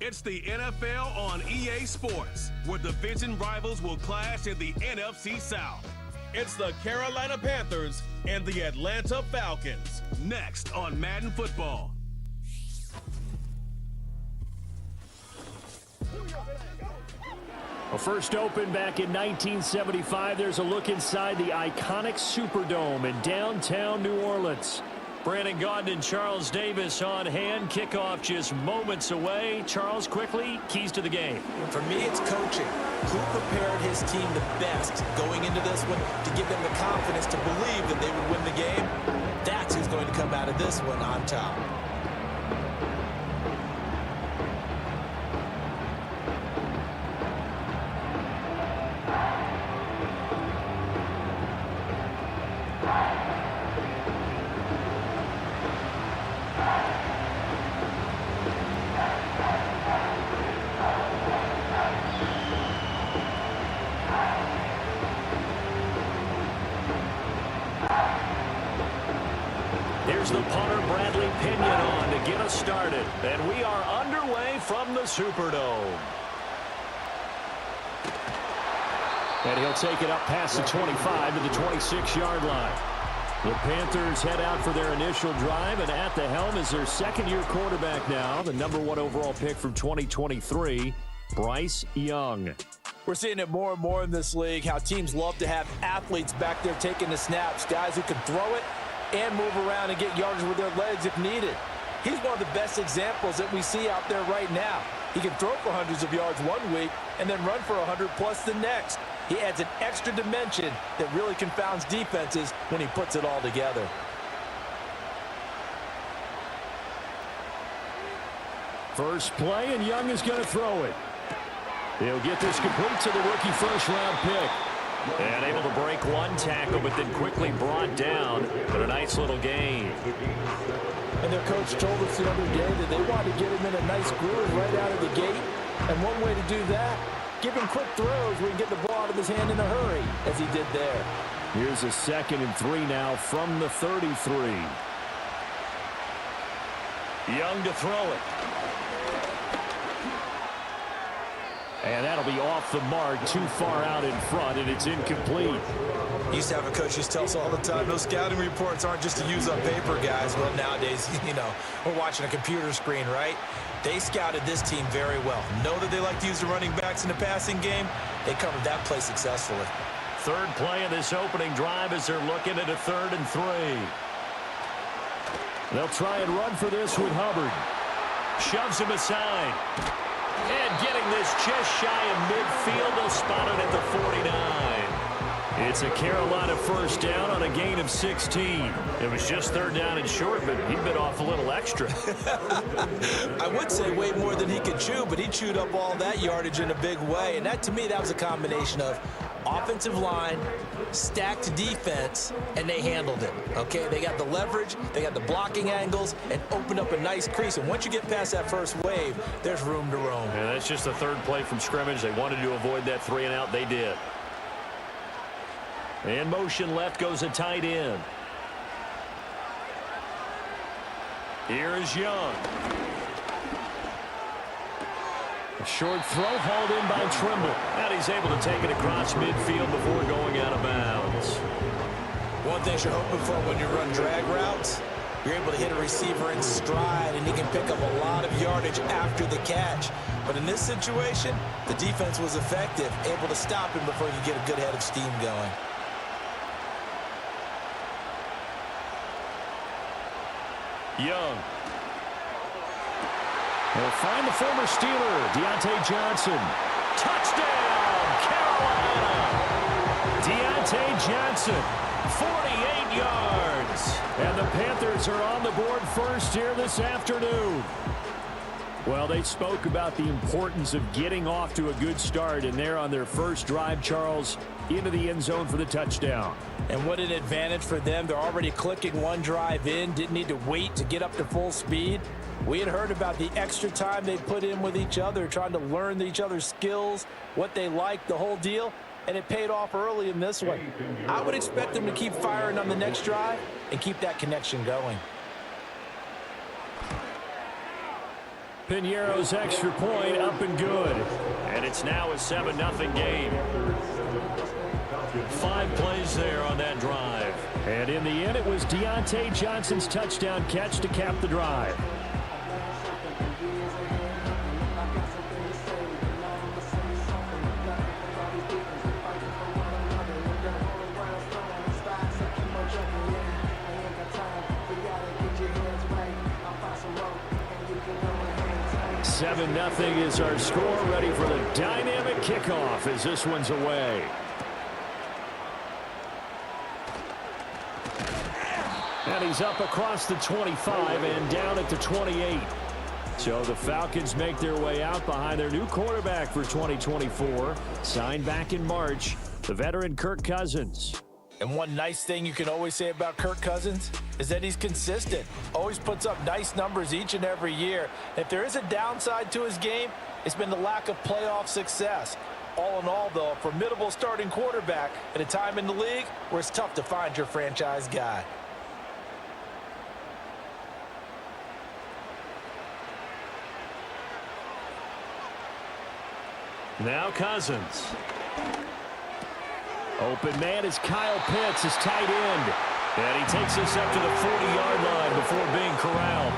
It's the NFL on EA Sports, where division rivals will clash in the NFC South. It's the Carolina Panthers and the Atlanta Falcons, next on Madden Football. Well, first opened back in 1975, there's a look inside the iconic Superdome in downtown New Orleans. Brandon Gaudin and Charles Davis on hand. Kickoff just moments away. Charles, quickly, keys to the game. For me, it's coaching. Who prepared his team the best going into this one to give them the confidence to believe that they would win the game? That's who's going to come out of this one on top. Here's the punter, Bradley Pinion, on to get us started. And we are underway from the Superdome. And he'll take it up past the 25 to the 26-yard line. The Panthers head out for their initial drive, and at the helm is their second-year quarterback now, the #1 overall pick from 2023, Bryce Young. We're seeing it more and more in this league, how teams love to have athletes back there taking the snaps, guys who can throw it and move around and get yardage with their legs if needed. He's one of the best examples that we see out there right now. He can throw for hundreds of yards one week and then run for 100+ the next. He adds an extra dimension that really confounds defenses when he puts it all together. First play, and Young is going to throw it. He'll get this complete to the rookie first-round pick. And able to break one tackle, but then quickly brought down. But a nice little gain. And their coach told us the other day that they wanted to get him in a nice groove right out of the gate. And one way to do that, give him quick throws where he can get the ball out of his hand in a hurry, as he did there. Here's a 2nd and 3 now from the 33. Young to throw it. And that'll be off the mark, too far out in front, and it's incomplete. Used to have a coach who tells us all the time, those scouting reports aren't just to use on paper, guys. Well, nowadays, we're watching a computer screen, right? They scouted this team very well. Know that they like to use the running backs in the passing game. They covered that play successfully. Third play of this opening drive as they're looking at a 3rd and 3. They'll try and run for this with Hubbard. Shoves him aside. And getting this just shy of midfield, they'll spot it at the 49. It's a Carolina first down on a gain of 16. It was just 3rd down and short, but he bit off a little extra. I would say way more than he could chew, but he chewed up all that yardage in a big way. And that, to me, that was a combination of offensive line, stacked defense, and they handled it. Okay, they got the leverage, they got the blocking angles, and opened up a nice crease. And once you get past that first wave, there's room to roam. And that's just the 3rd play from scrimmage. They wanted to avoid that 3 and out. They did. And motion left goes a tight end. Here's Young. A short throw hauled in by Trimble. And he's able to take it across midfield before going out of bounds. One thing you're hoping for when you run drag routes, you're able to hit a receiver in stride, and he can pick up a lot of yardage after the catch. But in this situation, the defense was effective, able to stop him before you get a good head of steam going. Young. They'll find the former Steeler, Deontay Johnson. Touchdown, Carolina! Deontay Johnson, 48 yards. And the Panthers are on the board first here this afternoon. Well, they spoke about the importance of getting off to a good start, and they're on their first drive, Charles, into the end zone for the touchdown. And what an advantage for them. They're already clicking one drive in, didn't need to wait to get up to full speed. We had heard about the extra time they put in with each other, trying to learn each other's skills, what they like, the whole deal. and it paid off early in this one. I would expect them to keep firing on the next drive and keep that connection going. Piñeiro's extra point up and good. And it's now a 7-0 game. 5 plays there on that drive. And in the end, it was Deontay Johnson's touchdown catch to cap the drive. Seven nothing is our score. Ready for the dynamic kickoff as this one's away. And he's up across the 25 and down at the 28. So the Falcons make their way out behind their new quarterback for 2024. Signed back in March, the veteran Kirk Cousins. And one nice thing you can always say about Kirk Cousins is that he's consistent. Always puts up nice numbers each and every year. If there is a downside to his game, it's been the lack of playoff success. All in all, though, a formidable starting quarterback at a time in the league where it's tough to find your franchise guy. Now Cousins. Open man is Kyle Pitts, his tight end. And he takes us up to the 40-yard line before being corralled.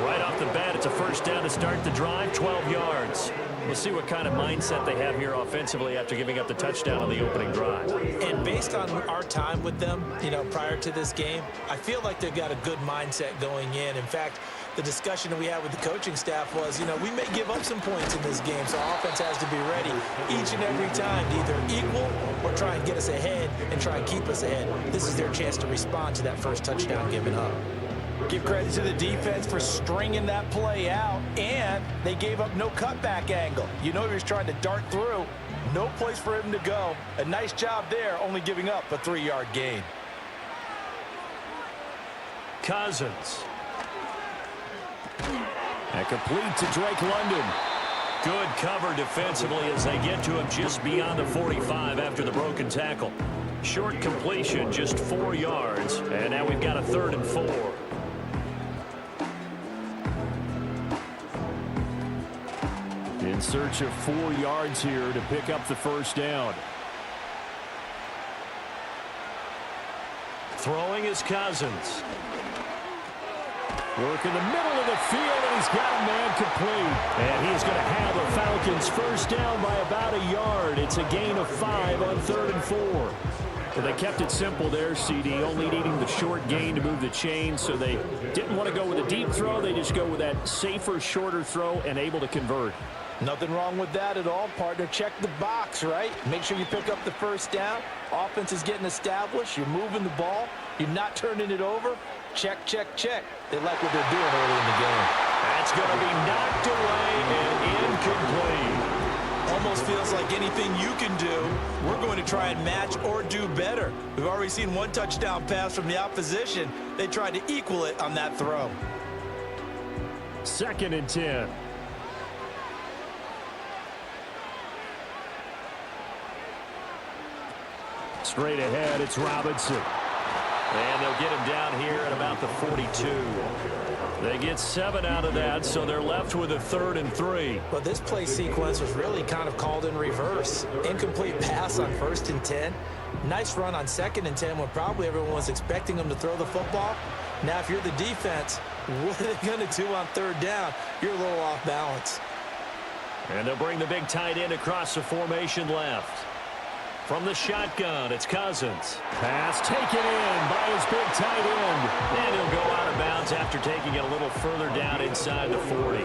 Right off the bat, it's a first down to start the drive, 12 yards. We'll see what kind of mindset they have here offensively after giving up the touchdown on the opening drive. And based on our time with them, prior to this game, I feel like they've got a good mindset going in. In fact, the discussion that we had with the coaching staff was, we may give up some points in this game, so our offense has to be ready each and every time to either equal or try and get us ahead and try and keep us ahead. This is their chance to respond to that first touchdown given up. Give credit to the defense for stringing that play out, and they gave up no cutback angle. He was trying to dart through. No place for him to go. A nice job there, only giving up a 3-yard gain. Cousins. And complete to Drake London. Good cover defensively as they get to him just beyond the 45 after the broken tackle. Short completion, just 4 yards. And now we've got a 3rd and 4. In search of 4 yards here to pick up the first down. Throwing is Cousins. Work in the middle of the field, and he's got a man complete. And he's going to have the Falcons first down by about a yard. It's a gain of 5 on 3rd and 4. Well, they kept it simple there, CD, only needing the short gain to move the chain, so they didn't want to go with a deep throw. They just go with that safer, shorter throw and able to convert. Nothing wrong with that at all, partner. Check the box, right? Make sure you pick up the first down. Offense is getting established. You're moving the ball. You're not turning it over. Check, check, check. They like what they're doing early in the game. That's going to be knocked away and incomplete. Almost feels like anything you can do, we're going to try and match or do better. We've already seen one touchdown pass from the opposition. They tried to equal it on that throw. 2nd and 10. Straight ahead, it's Robinson. And they'll get him down here at about the 42. They get 7 out of that, so they're left with a 3rd and 3. Well, this play sequence was really kind of called in reverse. Incomplete pass on 1st and 10. Nice run on 2nd and 10 when probably everyone was expecting them to throw the football. Now, if you're the defense, what are they going to do on 3rd down? You're a little off balance. And they'll bring the big tight end across the formation left. From the shotgun, it's Cousins. Pass taken in by his big tight end. And he'll go out of bounds after taking it a little further down inside the 40.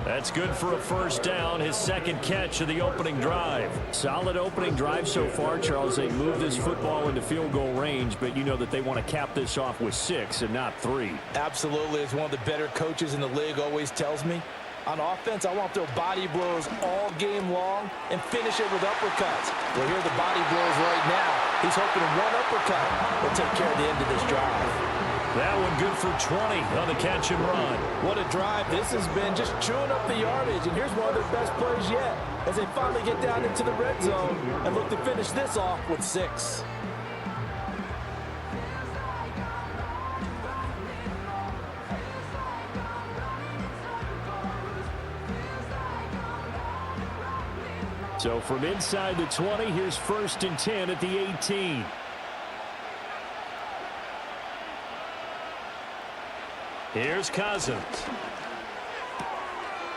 That's good for a first down, his 2nd catch of the opening drive. Solid opening drive so far, Charles. They moved this football into field goal range, but you know that they want to cap this off with 6 and not 3. Absolutely. As one of the better coaches in the league always tells me, on offense, I want to throw body blows all game long and finish it with uppercuts. Well, here are the body blows right now. He's hoping one uppercut will take care of the end of this drive. That one good for 20 on the catch and run. What a drive this has been, just chewing up the yardage. And here's one of their best plays yet. as they finally get down into the red zone and look to finish this off with 6. So from inside the 20, here's 1st and 10 at the 18. Here's Cousins.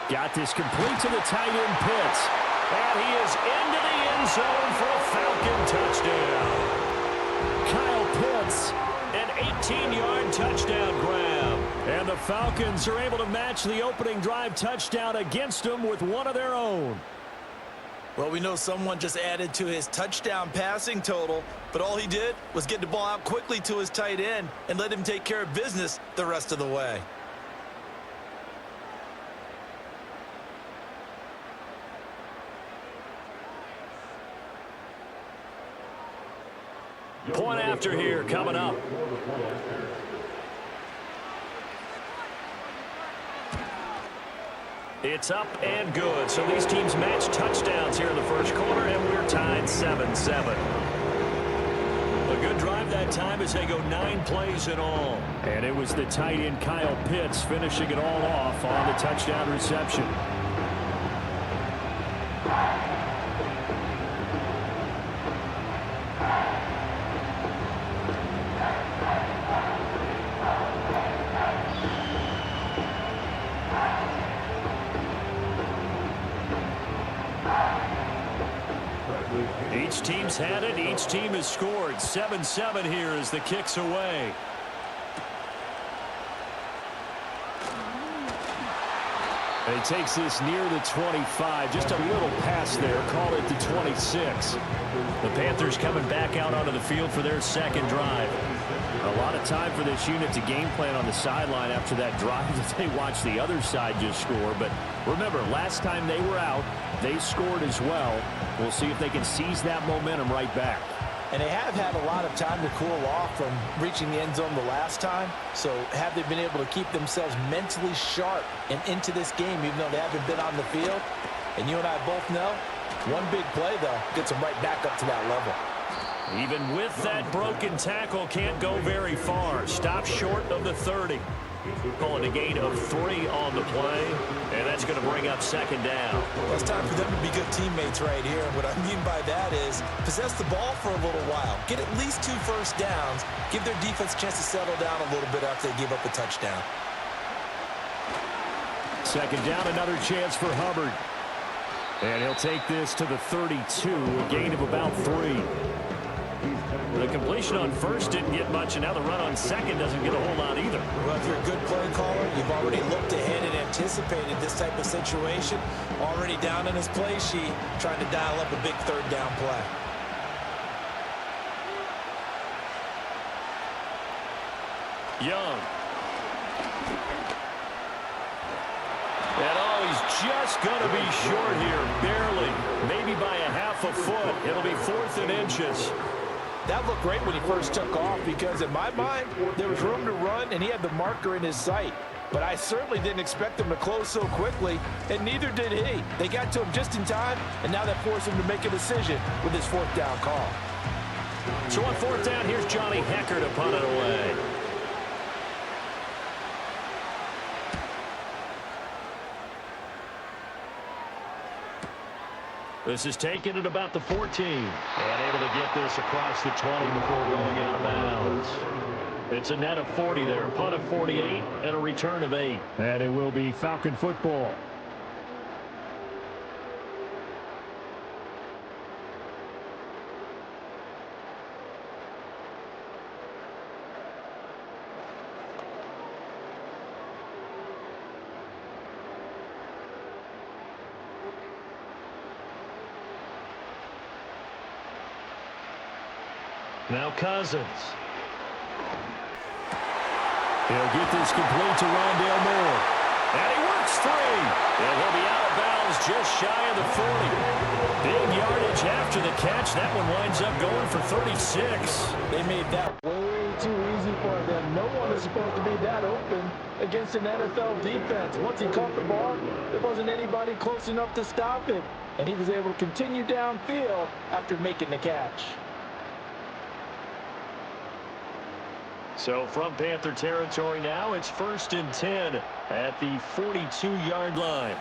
Got this complete to the tight end Pitts. And he is into the end zone for a Falcon touchdown. Kyle Pitts, an 18-yard touchdown grab. And the Falcons are able to match the opening drive touchdown against them with one of their own. Well, we know someone just added to his touchdown passing total, but all he did was get the ball out quickly to his tight end and let him take care of business the rest of the way. Point after here coming up. It's up and good. So these teams match touchdowns here in the first quarter, and we're tied 7-7. A good drive that time as they go 9 plays in all. And it was the tight end Kyle Pitts finishing it all off on the touchdown reception. Each team's had it. Each team has scored. 7-7 here as the kick's away. And he takes this near the 25. Just a little pass there. Call it the 26. The Panthers coming back out onto the field for their second drive. A lot of time for this unit to game plan on the sideline after that drive that they watched the other side just score. But remember, last time they were out, they scored as well. We'll see if they can seize that momentum right back. And they have had a lot of time to cool off from reaching the end zone the last time. So have they been able to keep themselves mentally sharp and into this game, even though they haven't been on the field? And you and I both know, one big play, though, gets them right back up to that level. Even with that broken tackle, can't go very far. Stop short of the 30. Calling a gain of 3 on the play, and that's going to bring up second down. Well, it's time for them to be good teammates right here. What I mean by that is possess the ball for a little while. Get at least 2 first downs. Give their defense a chance to settle down a little bit after they give up a touchdown. Second down, another chance for Hubbard. And he'll take this to the 32, a gain of about 3. The completion on first didn't get much, and now the run on second doesn't get a whole lot either. Well, if you're a good play caller, you've already looked ahead and anticipated this type of situation. Already down in his play sheet, trying to dial up a big third down play. Young. And he's just going to be short here, barely. Maybe by a half a foot. It'll be 4th and inches. That looked great when he first took off because, in my mind, there was room to run, and he had the marker in his sight. But I certainly didn't expect him to close so quickly, and neither did he. They got to him just in time, and now that forced him to make a decision with his 4th down call. So on 4th down, here's Johnny Hecker to punt it away. This is taken at about the 14. And able to get this across the 20 before going out of bounds. It's a net of 40 there. A punt of 48 and a return of 8. And it will be Falcon football. Now Cousins. He'll get this complete to Rondale Moore. And he works free. And he'll be out of bounds just shy of the 40. Big yardage after the catch. That one winds up going for 36. They made that way too easy for them. No one is supposed to be that open against an NFL defense. Once he caught the ball, there wasn't anybody close enough to stop it. and he was able to continue downfield after making the catch. So from Panther territory now, it's 1st and 10 at the 42-yard line.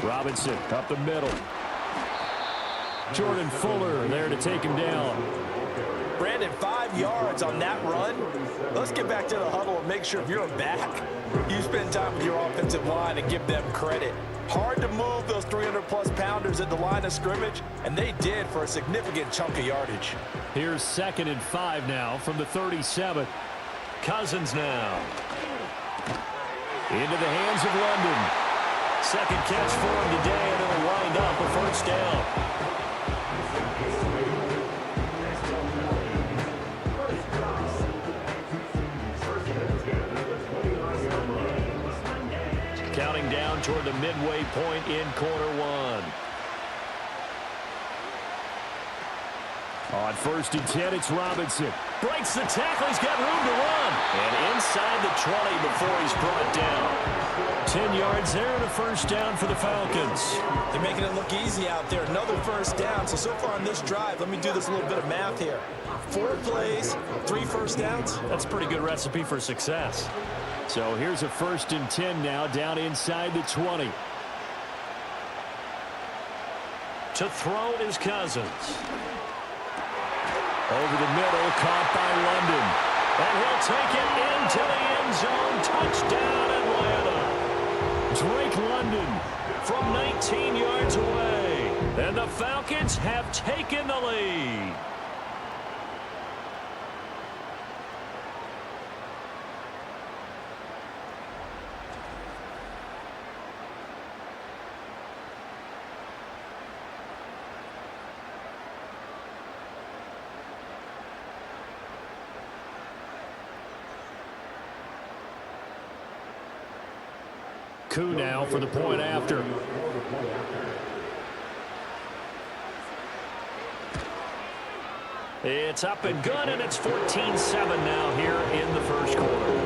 Robinson up the middle. Jordan Fuller there to take him down. Brandon, 5 yards on that run. Let's get back to the huddle and make sure if you're a back, you spend time with your offensive line and give them credit. Hard to move those 300-plus pounders at the line of scrimmage, and they did for a significant chunk of yardage. Here's 2nd and 5 now from the 37. Cousins now. Into the hands of London. Second catch for him today, and it'll wind up a first down. Counting down toward the midway point in quarter one. On 1st and 10, it's Robinson. Breaks the tackle. He's got room to run. And inside the 20 before he's brought down. 10 yards there and a first down for the Falcons. They're making it look easy out there. Another first down. So far on this drive, let me do this little bit of math here. 4 plays, 3 first downs. That's a pretty good recipe for success. So here's a 1st and 10 now down inside the 20. To throw is Cousins. Over the middle, caught by London. And he'll take it into the end zone. Touchdown, Atlanta. Drake London from 19 yards away. And the Falcons have taken the lead. Coup now for the point after. It's up and good, and it's 14-7 now here in the first quarter.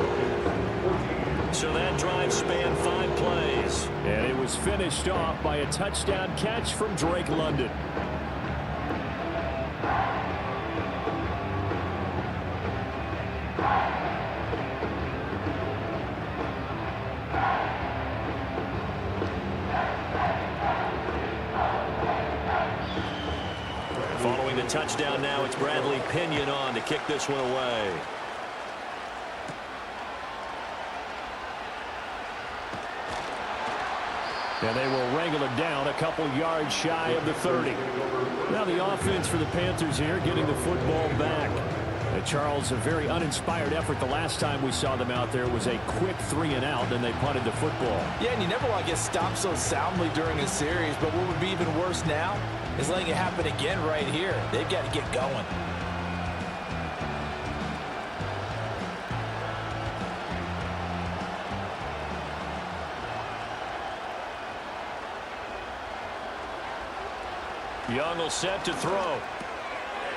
So that drive spanned 5 plays. And it was finished off by a touchdown catch from Drake London. Following the touchdown now, it's Bradley Pinion on to kick this one away. And they will wrangle it down a couple yards shy of the 30. Now the offense for the Panthers here getting the football back. Charles, a very uninspired effort the last time we saw them out there. It was a quick 3 and out, then they punted the football. Yeah, and you never want to get stopped so soundly during a series, but what would be even worse now is letting it happen again right here. They've got to get going. Young will set to throw.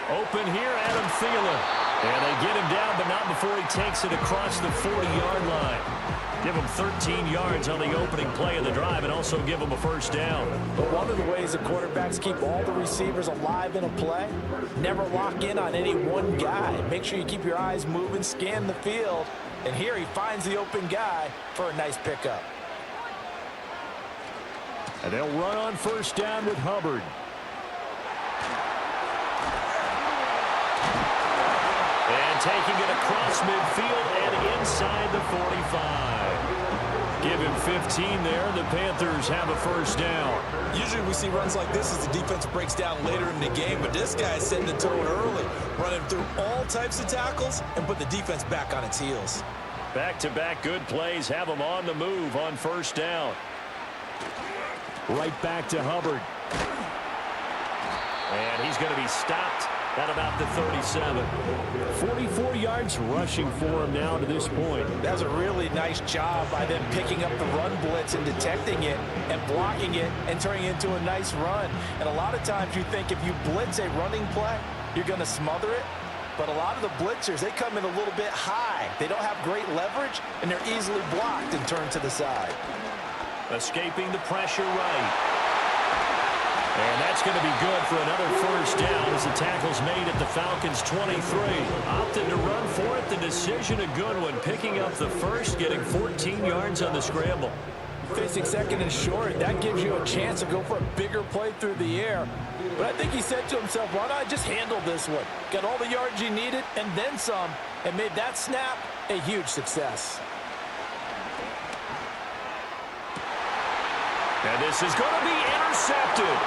Open here, Adam Thielen. And they get him down, but not before he takes it across the 40-yard line. Give him 13 yards on the opening play of the drive and also give him a first down. But one of the ways the quarterbacks keep all the receivers alive in a play, never lock in on any one guy. Make sure you keep your eyes moving, scan the field. And here he finds the open guy for a nice pickup. And they'll run on first down with Hubbard. And taking it across midfield and inside the 45. Give him 15 there. The Panthers have a first down. Usually we see runs like this as the defense breaks down later in the game, but this guy is setting the tone early, running through all types of tackles and put the defense back on its heels. Back-to-back good plays have them on the move on first down. Right back to Hubbard. And he's going to be stopped at about the 37. 44 yards rushing for him now to this point. That was a really nice job by them picking up the run blitz and detecting it and blocking it and turning it into a nice run. And a lot of times you think if you blitz a running play, you're going to smother it. But a lot of the blitzers, they come in a little bit high. They don't have great leverage, and they're easily blocked and turned to the side. Escaping the pressure right. And that's going to be good for another first down as the tackle's made at the Falcons' 23. Opted to run for it. The decision a good one. Picking up the first, getting 14 yards on the scramble. Facing second and short, that gives you a chance to go for a bigger play through the air. But I think he said to himself, why not I just handle this one? Got all the yards you needed and then some, and made that snap a huge success. And this is going to be intercepted.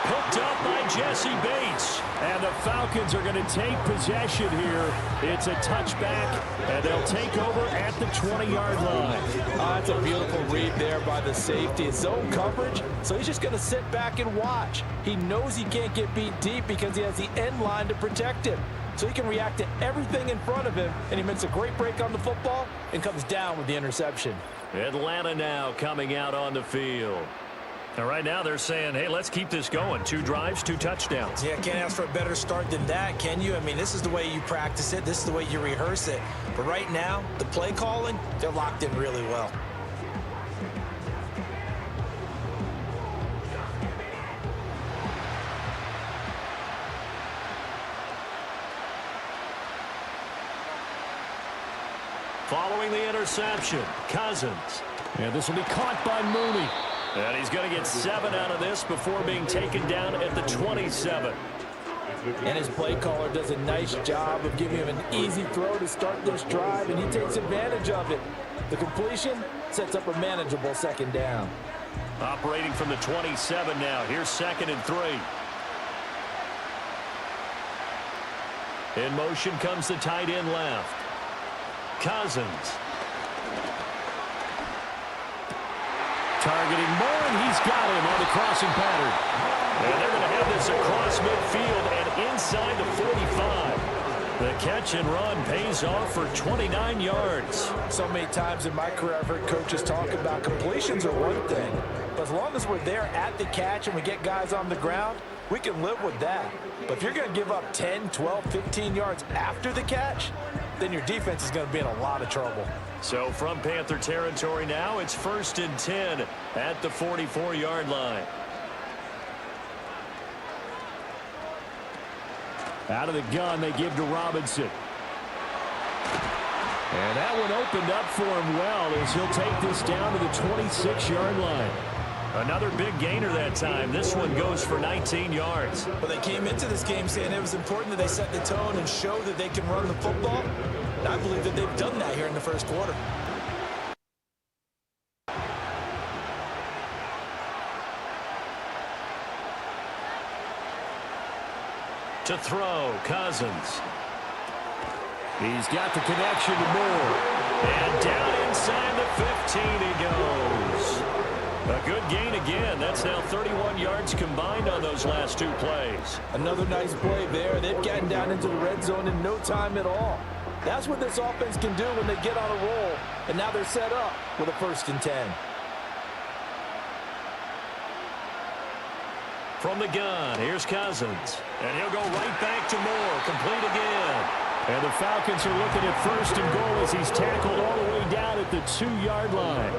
Picked up by Jesse Bates. And the Falcons are going to take possession here. It's a touchback, and they'll take over at the 20-yard line. That's a beautiful read there by the safety. It's zone coverage, so he's just going to sit back and watch. He knows he can't get beat deep because he has the end line to protect him. So he can react to everything in front of him, and he makes a great break on the football and comes down with the interception. Atlanta now coming out on the field. And right now they're saying, hey, let's keep this going. 2 drives, 2 touchdowns. Yeah, can't ask for a better start than that, can you? I mean, this is the way you practice it. This is the way you rehearse it. But right now, the play calling, they're locked in really well. Following the interception, Cousins. And this will be caught by Mooney. And he's going to get 7 out of this before being taken down at the 27. And his play caller does a nice job of giving him an easy throw to start this drive, and he takes advantage of it. The completion sets up a manageable second down. Operating from the 27 now. Here's 2nd and 3. In motion comes the tight end left. Cousins. Targeting Moore, and he's got him on the crossing pattern. And they're going to have this across midfield and inside the 45. The catch and run pays off for 29 yards. So many times in my career I've heard coaches talk about completions are one thing. But as long as we're there at the catch and we get guys on the ground, we can live with that. But if you're going to give up 10, 12, 15 yards after the catch, then your defense is going to be in a lot of trouble. So from Panther territory now, it's 1st and 10 at the 44-yard line. Out of the gun, they give to Robinson. And that one opened up for him well as he'll take this down to the 26-yard line. Another big gainer that time. This one goes for 19 yards. But they came into this game saying it was important that they set the tone and show that they can run the football. And I believe that they've done that here in the first quarter. To throw, Cousins. He's got the connection to Moore. And down inside the 15 he goes. A good gain again. That's now 31 yards combined on those last 2 plays. Another nice play there. They've gotten down into the red zone in no time at all. That's what this offense can do when they get on a roll. And now they're set up with a 1st and 10. From the gun, here's Cousins. And he'll go right back to Moore. Complete again. And the Falcons are looking at 1st and goal as he's tackled all the way down at the 2-yard line.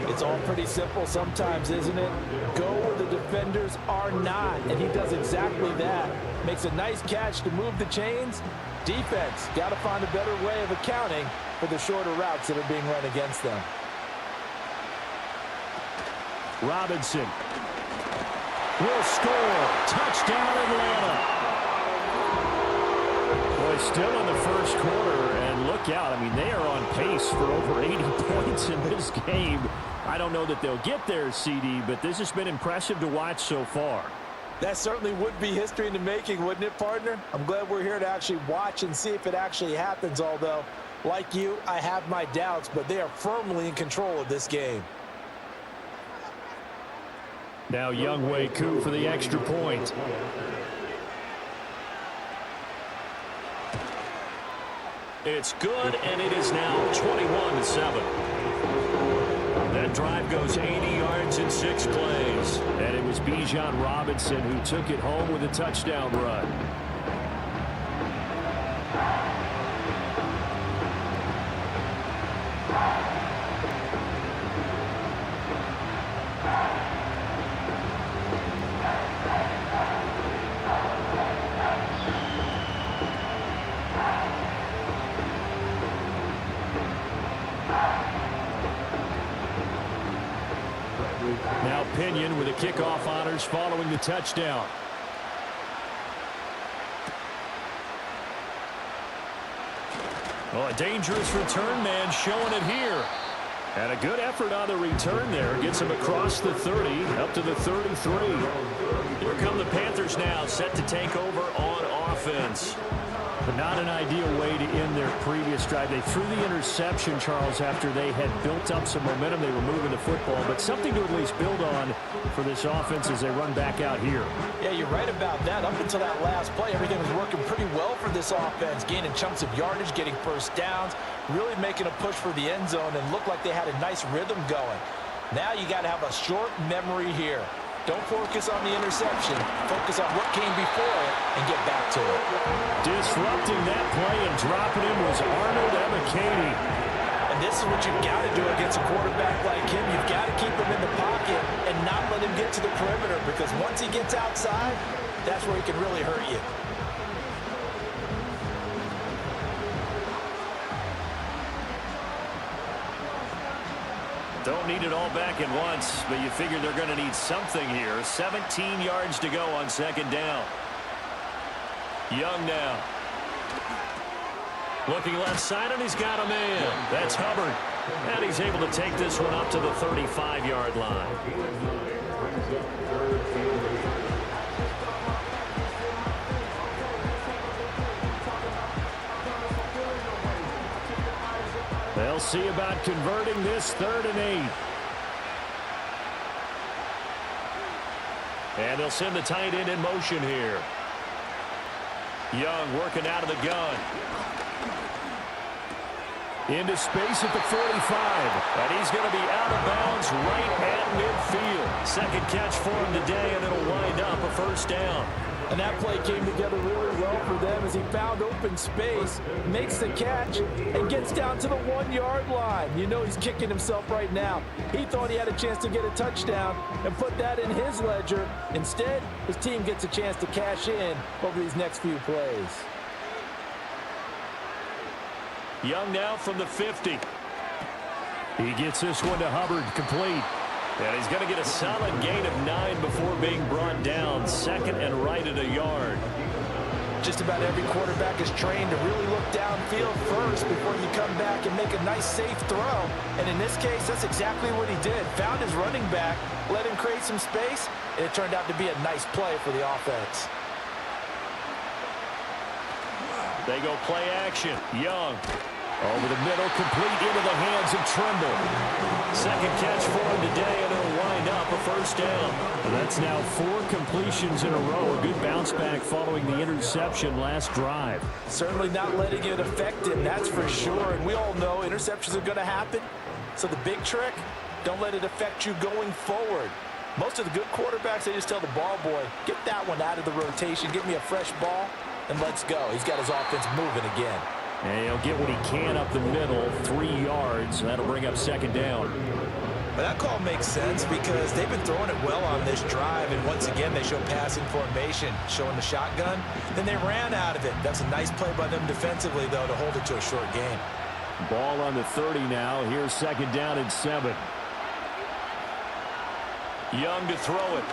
It's all pretty simple sometimes, isn't it? Go where the defenders are not, and he does exactly that. Makes a nice catch to move the chains. Defense, got to find a better way of accounting for the shorter routes that are being run against them. Robinson will score. Touchdown, Atlanta. Boy, still in the first quarter, and look out. I mean, they are on pace for over 80 points in this game. I don't know that they'll get there, CD, but this has been impressive to watch so far. That certainly would be history in the making, wouldn't it, partner? I'm glad we're here to actually watch and see if it actually happens, although, like you, I have my doubts, but they are firmly in control of this game. Now Younghoe Koo for the extra point. It's good, and it is now 21-7. That drive goes 80 yards in 6 plays. And it was Bijan Robinson who took it home with a touchdown run. kickoff honors following the touchdown. Oh, a dangerous return man showing it here. And a good effort on the return there. Gets him across the 30, up to the 33. Here come the Panthers now, set to take over on offense. But not an ideal way to end their previous drive. They threw the interception, Charles, after they had built up some momentum. They were moving the football, but something to at least build on for this offense as they run back out here. Yeah, you're right about that. Up until that last play, everything was working pretty well for this offense, gaining chunks of yardage, getting first downs, really making a push for the end zone, and looked like they had a nice rhythm going. Now you got to have a short memory here. Don't focus on the interception. Focus on what came before it and get back to it. Disrupting that play and dropping him was Arnold Ebiketie. And this is what you've got to do against a quarterback like him. You've got to keep him in the pocket and not let him get to the perimeter, because once he gets outside, that's where he can really hurt you. Don't need it all back at once, but you figure they're going to need something here. 17 yards to go on second down. Young now. Looking left side, and he's got a man. That's Hubbard. And he's able to take this one up to the 35-yard line. They'll see about converting this 3rd and 8. And they'll send the tight end in motion here. Young working out of the gun. Into space at the 45. And he's going to be out of bounds right at midfield. Second catch for him today, and it'll wind up a first down. And that play came together really well for them as he found open space, makes the catch, and gets down to the 1-yard line. You know he's kicking himself right now. He thought he had a chance to get a touchdown and put that in his ledger. Instead, his team gets a chance to cash in over these next few plays. Young now from the 50. He gets this one to Hubbard, complete. And he's going to get a solid gain of 9 before being brought down. Second and right at a yard. Just about every quarterback is trained to really look downfield first before you come back and make a nice, safe throw. And in this case, that's exactly what he did. Found his running back, let him create some space, and it turned out to be a nice play for the offense. They go play action. Young. Over the middle, complete into the hands of Trimble. Second catch for him today, and it'll wind up a first down. That's now 4 completions in a row. A good bounce back following the interception last drive. Certainly not letting it affect him, that's for sure. And we all know interceptions are going to happen. So the big trick, don't let it affect you going forward. Most of the good quarterbacks, they just tell the ball boy, get that one out of the rotation, give me a fresh ball, and let's go. He's got his offense moving again. And he'll get what he can up the middle, 3 yards. That'll bring up second down. But that call makes sense because they've been throwing it well on this drive, and once again they show passing formation, showing the shotgun. Then they ran out of it. That's a nice play by them defensively, though, to hold it to a short gain. Ball on the 30 now. Here's second down and 7. Young to throw it.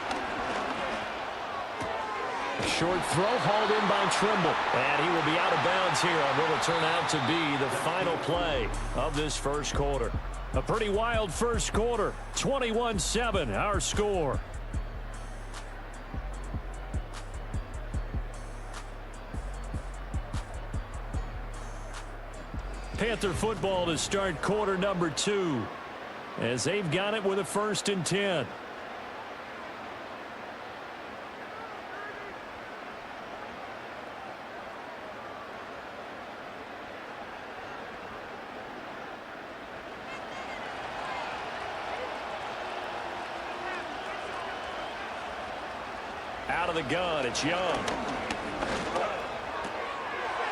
Short throw hauled in by Trimble. And he will be out of bounds here on what will turn out to be the final play of this first quarter. A pretty wild first quarter. 21-7, our score. Panther football to start quarter number 2 as they've got it with a 1st and 10. Out of the gun, it's Young.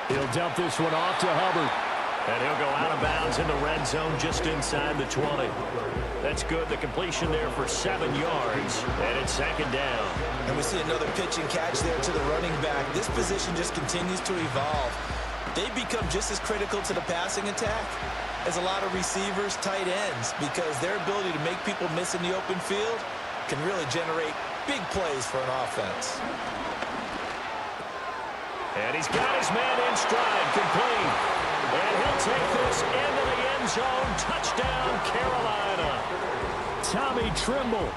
He'll dump this one off to Hubbard. And he'll go out of bounds in the red zone just inside the 20. That's good. The completion there for 7 yards. And it's second down. And we see another pitch and catch there to the running back. This position just continues to evolve. They become just as critical to the passing attack as a lot of receivers, tight ends, because their ability to make people miss in the open field can really generate big plays for an offense. And he's got his man in stride, complete. And he'll take this into the end zone. Touchdown, Carolina. Tommy Trimble,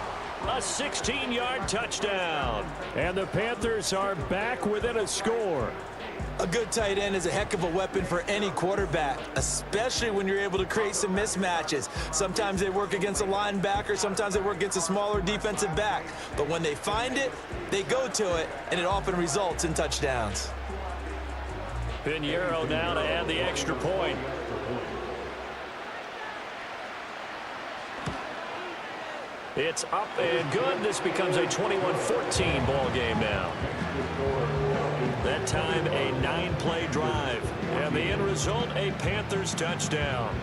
a 16-yard touchdown. And the Panthers are back within a score. A good tight end is a heck of a weapon for any quarterback, especially when you're able to create some mismatches. Sometimes they work against a linebacker, sometimes they work against a smaller defensive back. But when they find it, they go to it, and it often results in touchdowns. Pinheiro now to add the extra point. It's up and good. This becomes a 21-14 ball game now. That time a 9-play drive. And the end result, a Panthers touchdown.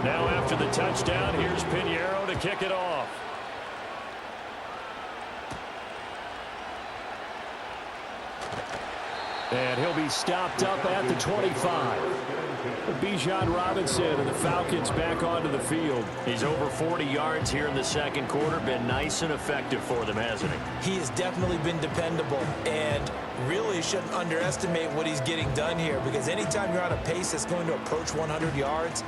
Now after the touchdown, here's Pinheiro to kick it off. And he'll be stopped up at the 25. Bijan Robinson and the Falcons back onto the field. He's over 40 yards here in the second quarter. Been nice and effective for them, hasn't he? He has definitely been dependable, and really shouldn't underestimate what he's getting done here, because anytime you're on a pace that's going to approach 100 yards,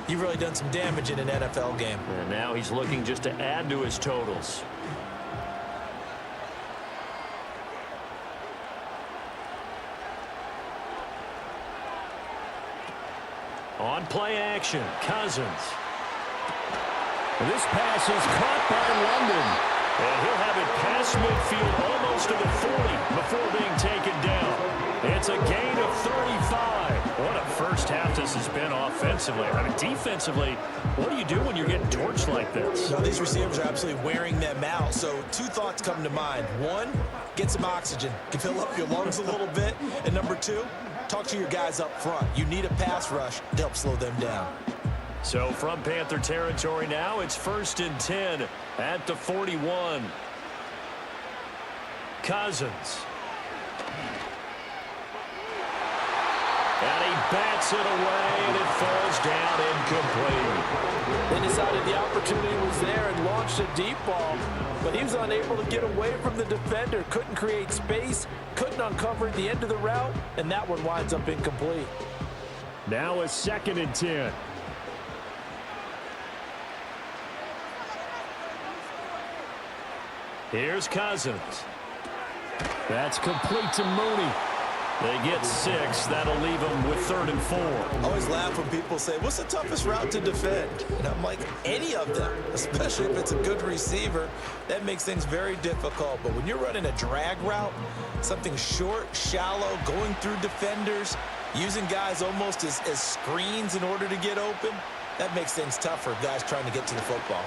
you've really done some damage in an NFL game. And now he's looking just to add to his totals. On play action, Cousins. This pass is caught by London. And he'll have it past midfield almost to the 40 before being taken down. It's a gain of 35. What a first half this has been offensively. I mean, defensively, what do you do when you're getting torched like this? Now, these receivers are absolutely wearing them out. So two thoughts come to mind. One, get some oxygen. You can fill up your lungs a little bit. And number two, talk to your guys up front. You need a pass rush to help slow them down. So from Panther territory now, it's 1st and 10 at the 41. Cousins. And he bats it away, and it falls down incomplete. They decided the opportunity was there and launched a deep ball, but he was unable to get away from the defender. Couldn't create space, couldn't uncover at the end of the route, and that one winds up incomplete. Now a 2nd and 10. Here's Cousins. That's complete to Mooney. They get 6. That'll leave them with 3rd and 4. I always laugh when people say, what's the toughest route to defend? And I'm like, any of them, especially if it's a good receiver. That makes things very difficult. But when you're running a drag route, something short, shallow, going through defenders, using guys almost as screens in order to get open, that makes things tough for guys trying to get to the football.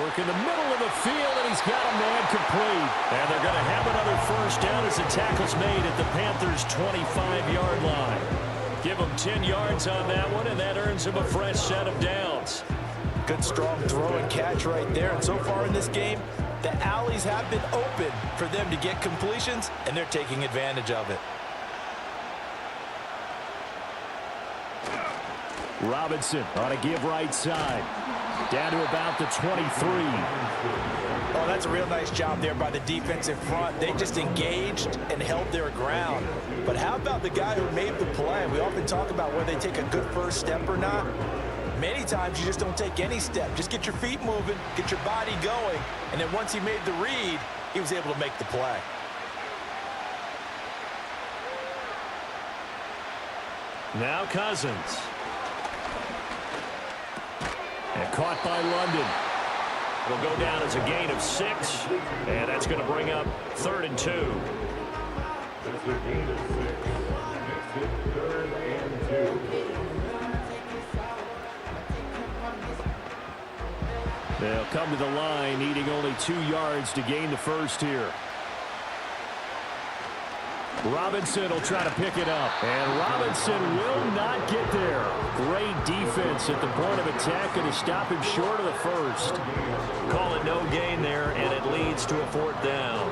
Work in the middle of the field, and he's got a man complete. And they're going to have another first down as the tackle's made at the Panthers' 25-yard line. Give him 10 yards on that one, and that earns him a fresh set of downs. Good, strong throw and catch right there. And so far in this game, the alleys have been open for them to get completions, and they're taking advantage of it. Robinson on a give right side. Down to about the 23. Oh, that's a real nice job there by the defensive front. They just engaged and held their ground. But how about the guy who made the play? We often talk about whether they take a good first step or not. Many times you just don't take any step. Just get your feet moving, get your body going, and then once he made the read, he was able to make the play. Now Cousins. And caught by London. It'll go down as a gain of 6, and that's going to bring up 3rd and 2. They'll come to the line, needing only 2 yards to gain the first here. Robinson will try to pick it up. And Robinson will not get there. Great defense at the point of attack, and to stop him short of the first. Call it no gain there, and it leads to a 4th down.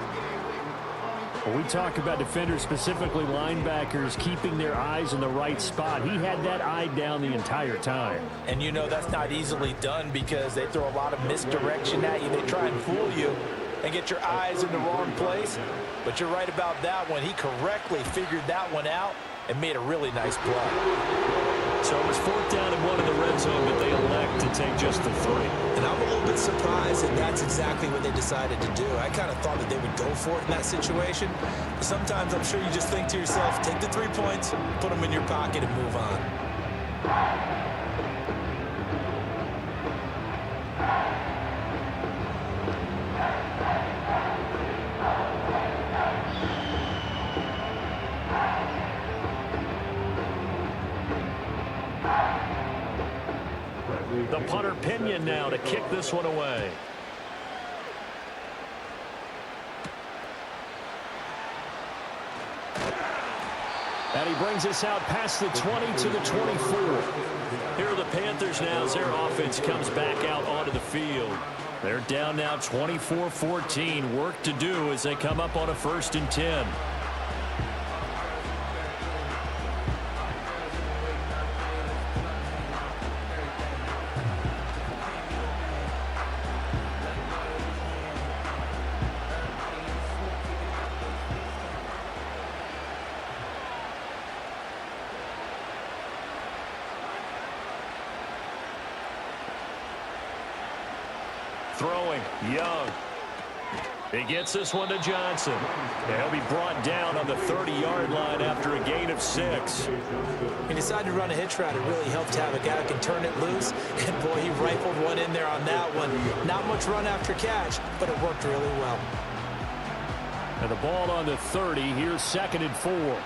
When we talk about defenders, specifically linebackers, keeping their eyes in the right spot, he had that eye down the entire time. And you know that's not easily done because they throw a lot of misdirection at you. They try and fool you and get your eyes in the wrong place. But you're right about that one. He correctly figured that one out and made a really nice play. So it was 4th down and 1 in the red zone, but they elect to take just the 3. And I'm a little bit surprised that that's exactly what they decided to do. I kind of thought that they would go for it in that situation. But sometimes I'm sure you just think to yourself, take the 3 points, put them in your pocket, and move on. The punter Pinion now to kick this one away. And he brings us out past the 20 to the 24. Here are the Panthers now as their offense comes back out onto the field. They're down now 24-14. Work to do as they come up on a 1st and 10. Throwing, Young. He gets this one to Johnson. And he'll be brought down on the 30-yard line after a gain of 6. He decided to run a hitch route. It really helped to have a guy who can turn it loose. And, boy, he rifled one in there on that one. Not much run after catch, but it worked really well. And the ball on the 30. Here's 2nd and 4.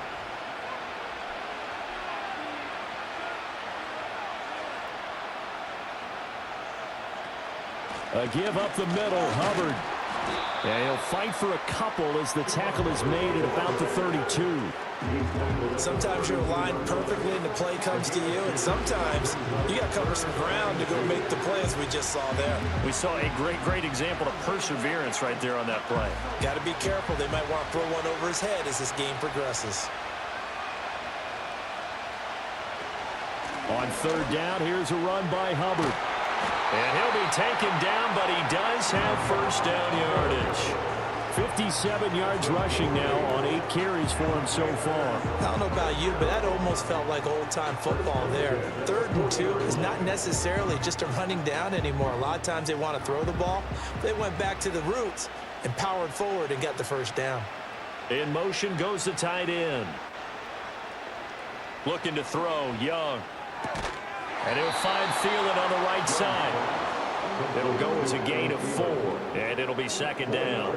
A give up the middle, Hubbard. And he'll fight for a couple as the tackle is made at about the 32. Sometimes you're aligned perfectly and the play comes to you, and sometimes you got to cover some ground to go make the play as we just saw there. We saw a great example of perseverance right there on that play. Got to be careful. They might want to throw one over his head as this game progresses. On 3rd down, here's a run by Hubbard. And he'll be taken down, but he does have 1st down yardage. 57 yards rushing now on 8 carries for him so far. I don't know about you, but that almost felt like old-time football there. 3rd and 2 is not necessarily just a running down anymore. A lot of times they want to throw the ball. They went back to the roots and powered forward and got the 1st down. In motion goes the tight end. Looking to throw, Young. And he'll find Thielen on the right side. It'll go as a gain of 4, and it'll be 2nd down.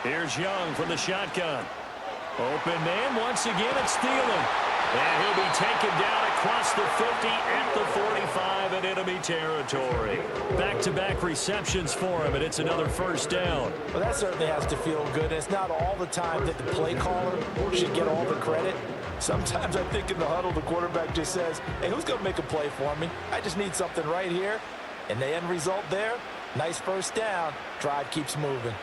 Here's Young from the shotgun. Open man, once again it's Thielen. And he'll be taken down across the 50 at the 45 and enemy territory. Back-to-back receptions for him, and it's another 1st down. Well, that certainly has to feel good. It's not all the time that the play caller should get all the credit. Sometimes I think in the huddle, the quarterback just says, hey, who's going to make a play for me? I just need something right here. And the end result there, nice 1st down. Drive keeps moving.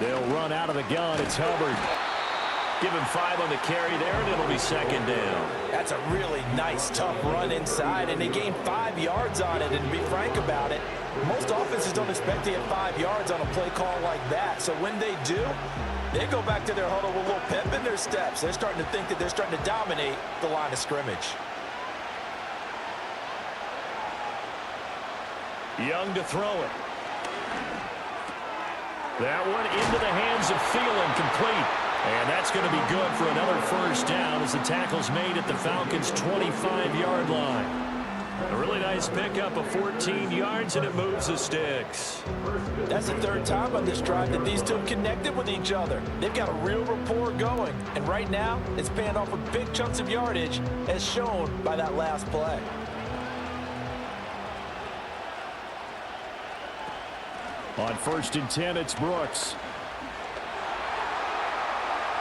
They'll run out of the gun. It's Hubbard. Give him 5 on the carry there, and it'll be 2nd down. That's a really nice, tough run inside, and they gained 5 yards on it. And to be frank about it, most offenses don't expect to get 5 yards on a play call like that. So when they do, they go back to their huddle with a little pep in their steps. They're starting to think that they're starting to dominate the line of scrimmage. Young to throw it. That one into the hands of Thielen, complete. And that's going to be good for another 1st down as the tackle's made at the Falcons' 25-yard line. A really nice guys pick up a 14 yards, and it moves the sticks. That's the third time on this drive that these two have connected with each other. They've got a real rapport going, and right now it's paying off with big chunks of yardage, as shown by that last play. On 1st and 10, it's Brooks.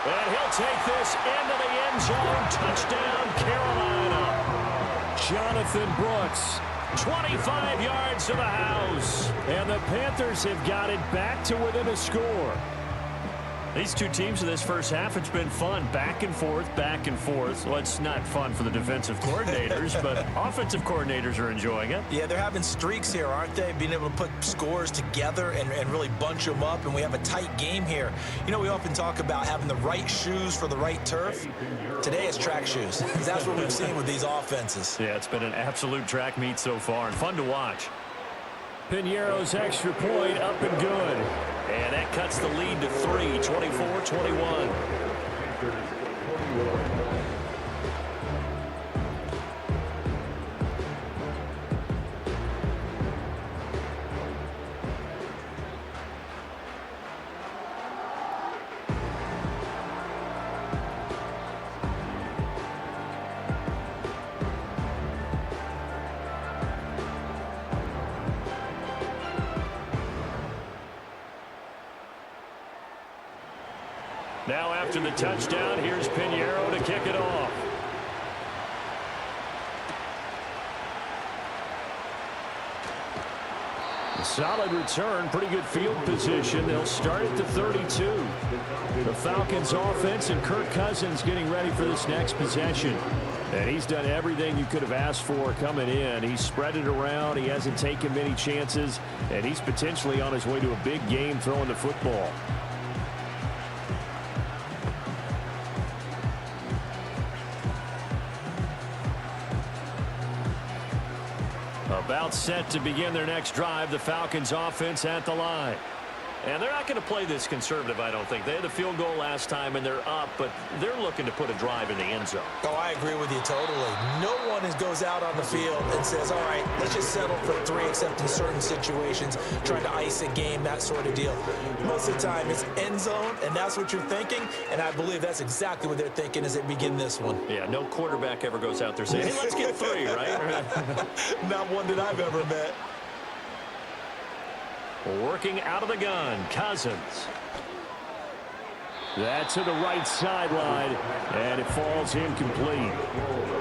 And he'll take this into the end zone. Touchdown, Carolina. Jonathan Brooks, 25 yards to the house. and the Panthers have got it back to within a score. These two teams in this first half, it's been fun. Back and forth, back and forth. Well, it's not fun for the defensive coordinators, but offensive coordinators are enjoying it. Yeah, they're having streaks here, aren't they? Being able to put scores together and really bunch them up, and we have a tight game here. You know, we often talk about having the right shoes for the right turf. Today it's track shoes. That's what we've seen with these offenses. Yeah, it's been an absolute track meet so far, and fun to watch. Piñeiro's extra point up and good. And that cuts the lead to 3, 24-21. Now after the touchdown, here's Piñeiro to kick it off. A solid return, pretty good field position. They'll start at the 32. The Falcons offense and Kirk Cousins getting ready for this next possession. And he's done everything you could have asked for coming in. He's spread it around. He hasn't taken many chances. And he's potentially on his way to a big game throwing the football. About set to begin their next drive, the Falcons offense at the line. And they're not going to play this conservative, I don't think. They had the field goal last time, and they're up, but they're looking to put a drive in the end zone. Oh, I agree with you totally. No one goes out on the field and says, all right, let's just settle for 3, except in certain situations, trying to ice a game, that sort of deal. Most of the time, it's end zone, and that's what you're thinking, and I believe that's exactly what they're thinking as they begin this one. Yeah, no quarterback ever goes out there saying, hey, let's get 3, right? Not one that I've ever met. Working out of the gun, Cousins. That's to the right sideline, and it falls incomplete.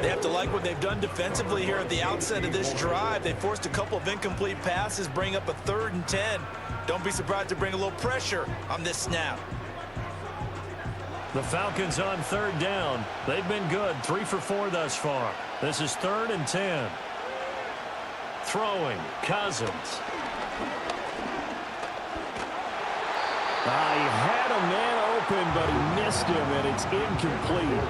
They have to like what they've done defensively here at the outset of this drive. They forced a couple of incomplete passes, bring up a 3rd and 10. Don't be surprised to bring a little pressure on this snap. The Falcons on 3rd down. They've been good, 3 for 4 thus far. This is 3rd and 10. Throwing, Cousins. He had a man open, but he missed him, and it's incomplete.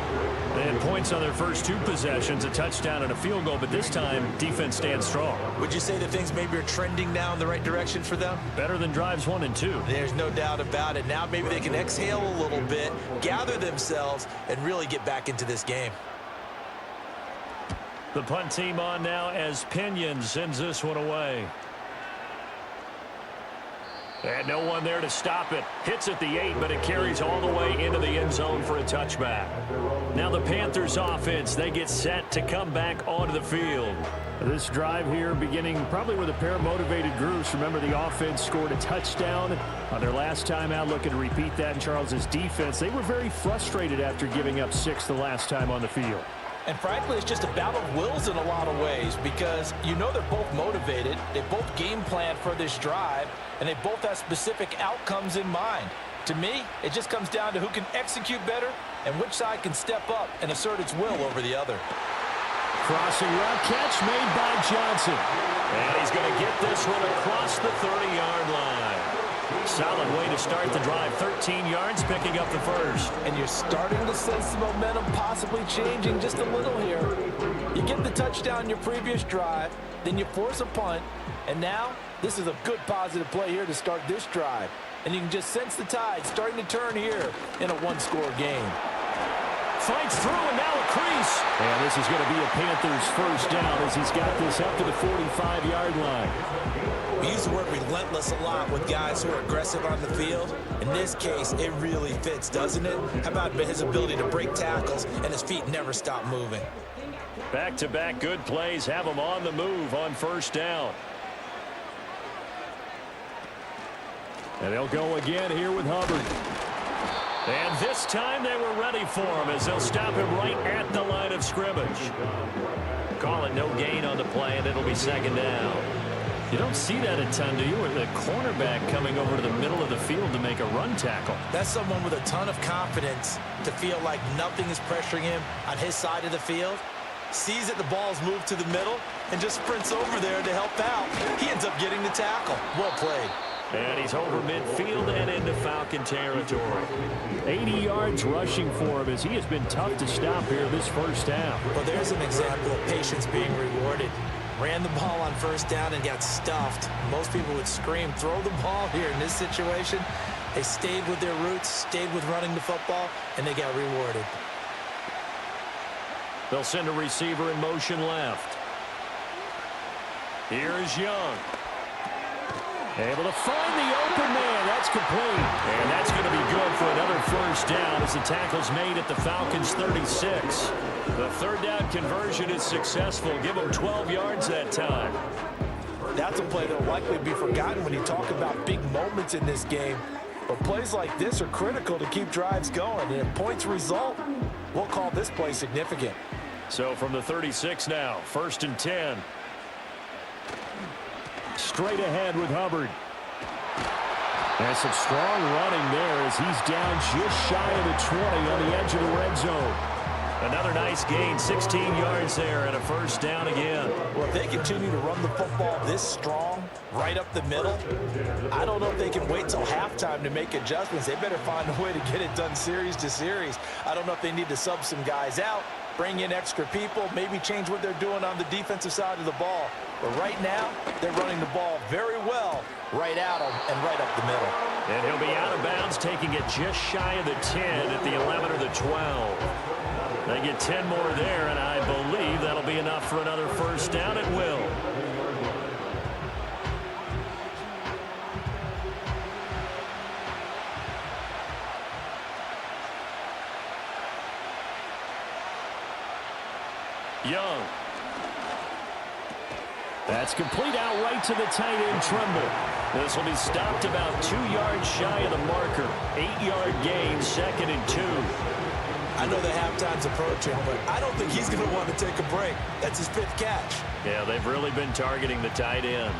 They had points on their first 2 possessions, a touchdown and a field goal, but this time, defense stands strong. Would you say that things maybe are trending now in the right direction for them? Better than drives 1 and 2. There's no doubt about it. Now maybe they can exhale a little bit, gather themselves, and really get back into this game. The punt team on now as Pinion sends this one away. And no one there to stop it. Hits at the 8, but it carries all the way into the end zone for a touchback. Now the Panthers offense, they get set to come back onto the field. This drive here beginning probably with a pair of motivated groups. Remember, the offense scored a touchdown on their last time out. Looking to repeat that in Charles's defense. They were very frustrated after giving up 6 the last time on the field. And frankly, it's just a battle of wills in a lot of ways, because you know they're both motivated. They both game plan for this drive, and they both have specific outcomes in mind. To me, it just comes down to who can execute better and which side can step up and assert its will over the other. Crossing route catch made by Johnson. And he's going to get this one across the 30-yard line. Solid way to start the drive. 13 yards, picking up the first. And you're starting to sense the momentum possibly changing just a little here. You get the touchdown in your previous drive, then you force a punt, and now this is a good positive play here to start this drive. And you can just sense the tide starting to turn here in a one-score game. Fights through, and now a crease. And this is going to be a Panthers first down as he's got this up to the 45-yard line. We use the word relentless a lot with guys who are aggressive on the field. In this case, it really fits, doesn't it? How about his ability to break tackles and his feet never stop moving? Back-to-back good plays have him on the move on first down. And they'll go again here with Hubbard. And this time they were ready for him as they'll stop him right at the line of scrimmage. Call it no gain on the play, and it'll be second down. You don't see that a ton, do you? With the cornerback coming over to the middle of the field to make a run tackle. That's someone with a ton of confidence to feel like nothing is pressuring him on his side of the field. Sees that the ball's moved to the middle and just sprints over there to help out. He ends up getting the tackle. Well played. And he's over midfield and into Falcon territory. 80 yards rushing for him as he has been tough to stop here this first half. Well, there's an example of patience being rewarded. Ran the ball on first down and got stuffed. Most people would scream, throw the ball here. In this situation, they stayed with their roots, stayed with running the football, and they got rewarded. They'll send a receiver in motion left. Here is Young. Able to find the open man. That's complete. And that's going to be good for another first down as the tackle's made at the Falcons' 36. The third down conversion is successful. Give them 12 yards that time. That's a play that will likely be forgotten when you talk about big moments in this game. But plays like this are critical to keep drives going. And if points result, we'll call this play significant. So from the 36 now, 1st and 10. Straight ahead with Hubbard. And some strong running there as he's down just shy of the 20 on the edge of the red zone. Another nice gain, 16 yards there and a first down again. Well, if they continue to run the football this strong, right up the middle, I don't know if they can wait till halftime to make adjustments. They better find a way to get it done series to series. I don't know if they need to sub some guys out, bring in extra people, maybe change what they're doing on the defensive side of the ball. But right now, they're running the ball very well right at them and right up the middle. And he'll be out of bounds, taking it just shy of the 10 at the 11 or the 12. They get 10 more there, and I believe that'll be enough for another first down. It will. Young. That's complete out right to the tight end, Tremble. This will be stopped about 2 yards shy of the marker. 8-yard gain, 2nd and 2. I know the halftime's approaching, but I don't think he's going to want to take a break. That's his 5th catch. Yeah, they've really been targeting the tight end.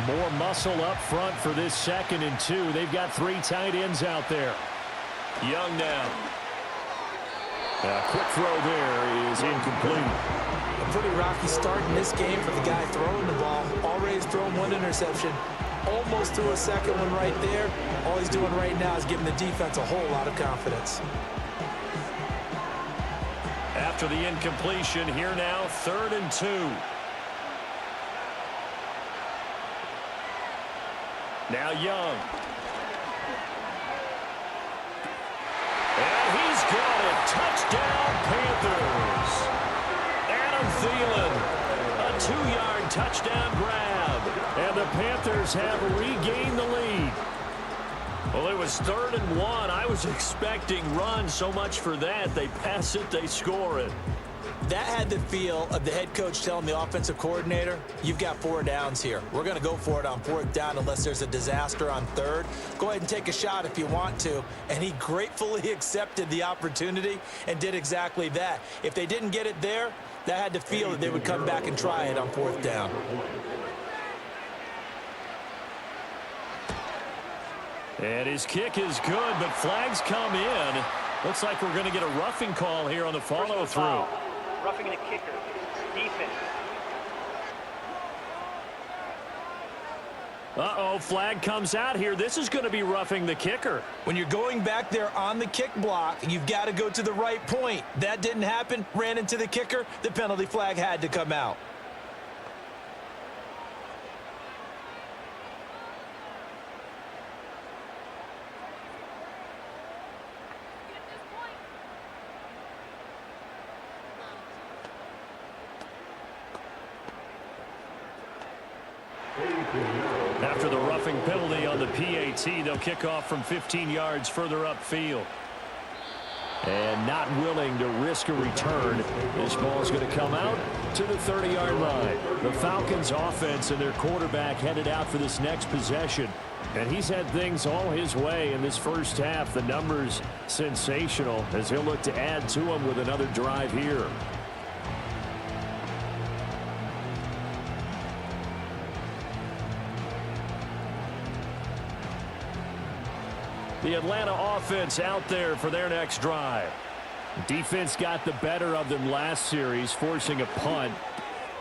More muscle up front for this 2nd and 2. They've got 3 tight ends out there. Young now. A quick throw there is incomplete. A pretty rocky start in this game for the guy throwing the ball. Already has thrown 1 interception. Almost threw a 2nd one right there. All he's doing right now is giving the defense a whole lot of confidence. After the incompletion, here now, 3rd and 2. Now Young. And he's got it. Touchdown, Panthers. Adam Thielen, a 2-yard touchdown grab. And the Panthers have regained the lead. Well, it was 3rd and 1. I was expecting run, so much for that. They pass it, they score it. That had the feel of the head coach telling the offensive coordinator, you've got 4 downs here. We're going to go for it on 4th down unless there's a disaster on 3rd. Go ahead and take a shot if you want to. And he gratefully accepted the opportunity and did exactly that. If they didn't get it there, that had the feel that they would come back and try it on 4th down. And his kick is good, but flags come in. Looks like we're going to get a roughing call here on the follow-through. Roughing the kicker. Defense. Uh-oh, flag comes out here. This is going to be roughing the kicker. When you're going back there on the kick block, you've got to go to the right point. That didn't happen. Ran into the kicker. The penalty flag had to come out. After the roughing penalty on the PAT, they'll kick off from 15 yards further upfield. And not willing to risk a return, this ball is going to come out to the 30-yard line. The Falcons offense and their quarterback headed out for this next possession. And he's had things all his way in this first half. The numbers sensational as he'll look to add to them with another drive here. The Atlanta offense out there for their next drive. Defense got the better of them last series, forcing a punt.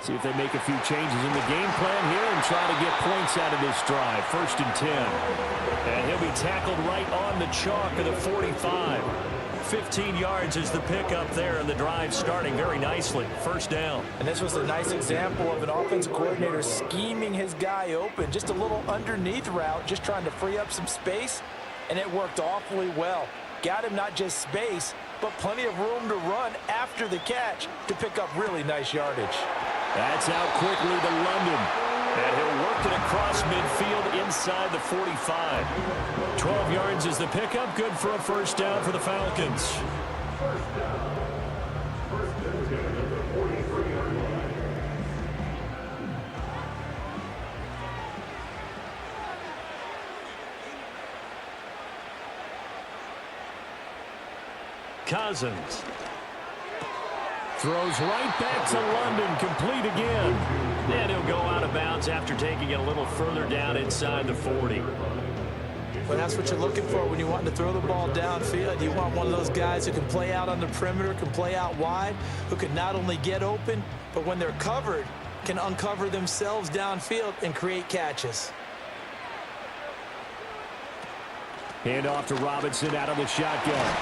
See if they make a few changes in the game plan here and try to get points out of this drive. 1st and 10. And he'll be tackled right on the chalk of the 45. 15 yards is the pickup there, and the drive starting very nicely. 1st down. And this was a nice example of an offensive coordinator scheming his guy open. Just a little underneath route, just trying to free up some space. And it worked awfully well. Got him not just space, but plenty of room to run after the catch to pick up really nice yardage. That's out quickly to London. And he'll work it across midfield inside the 45. 12 yards is the pickup. Good for a 1st down for the Falcons. Cousins throws right back to London, complete again. And he'll go out of bounds after taking it a little further down inside the 40. Well, that's what you're looking for when you want to throw the ball downfield. You want one of those guys who can play out on the perimeter, can play out wide, who can not only get open, but when they're covered, can uncover themselves downfield and create catches. Hand off to Robinson out of the shotgun.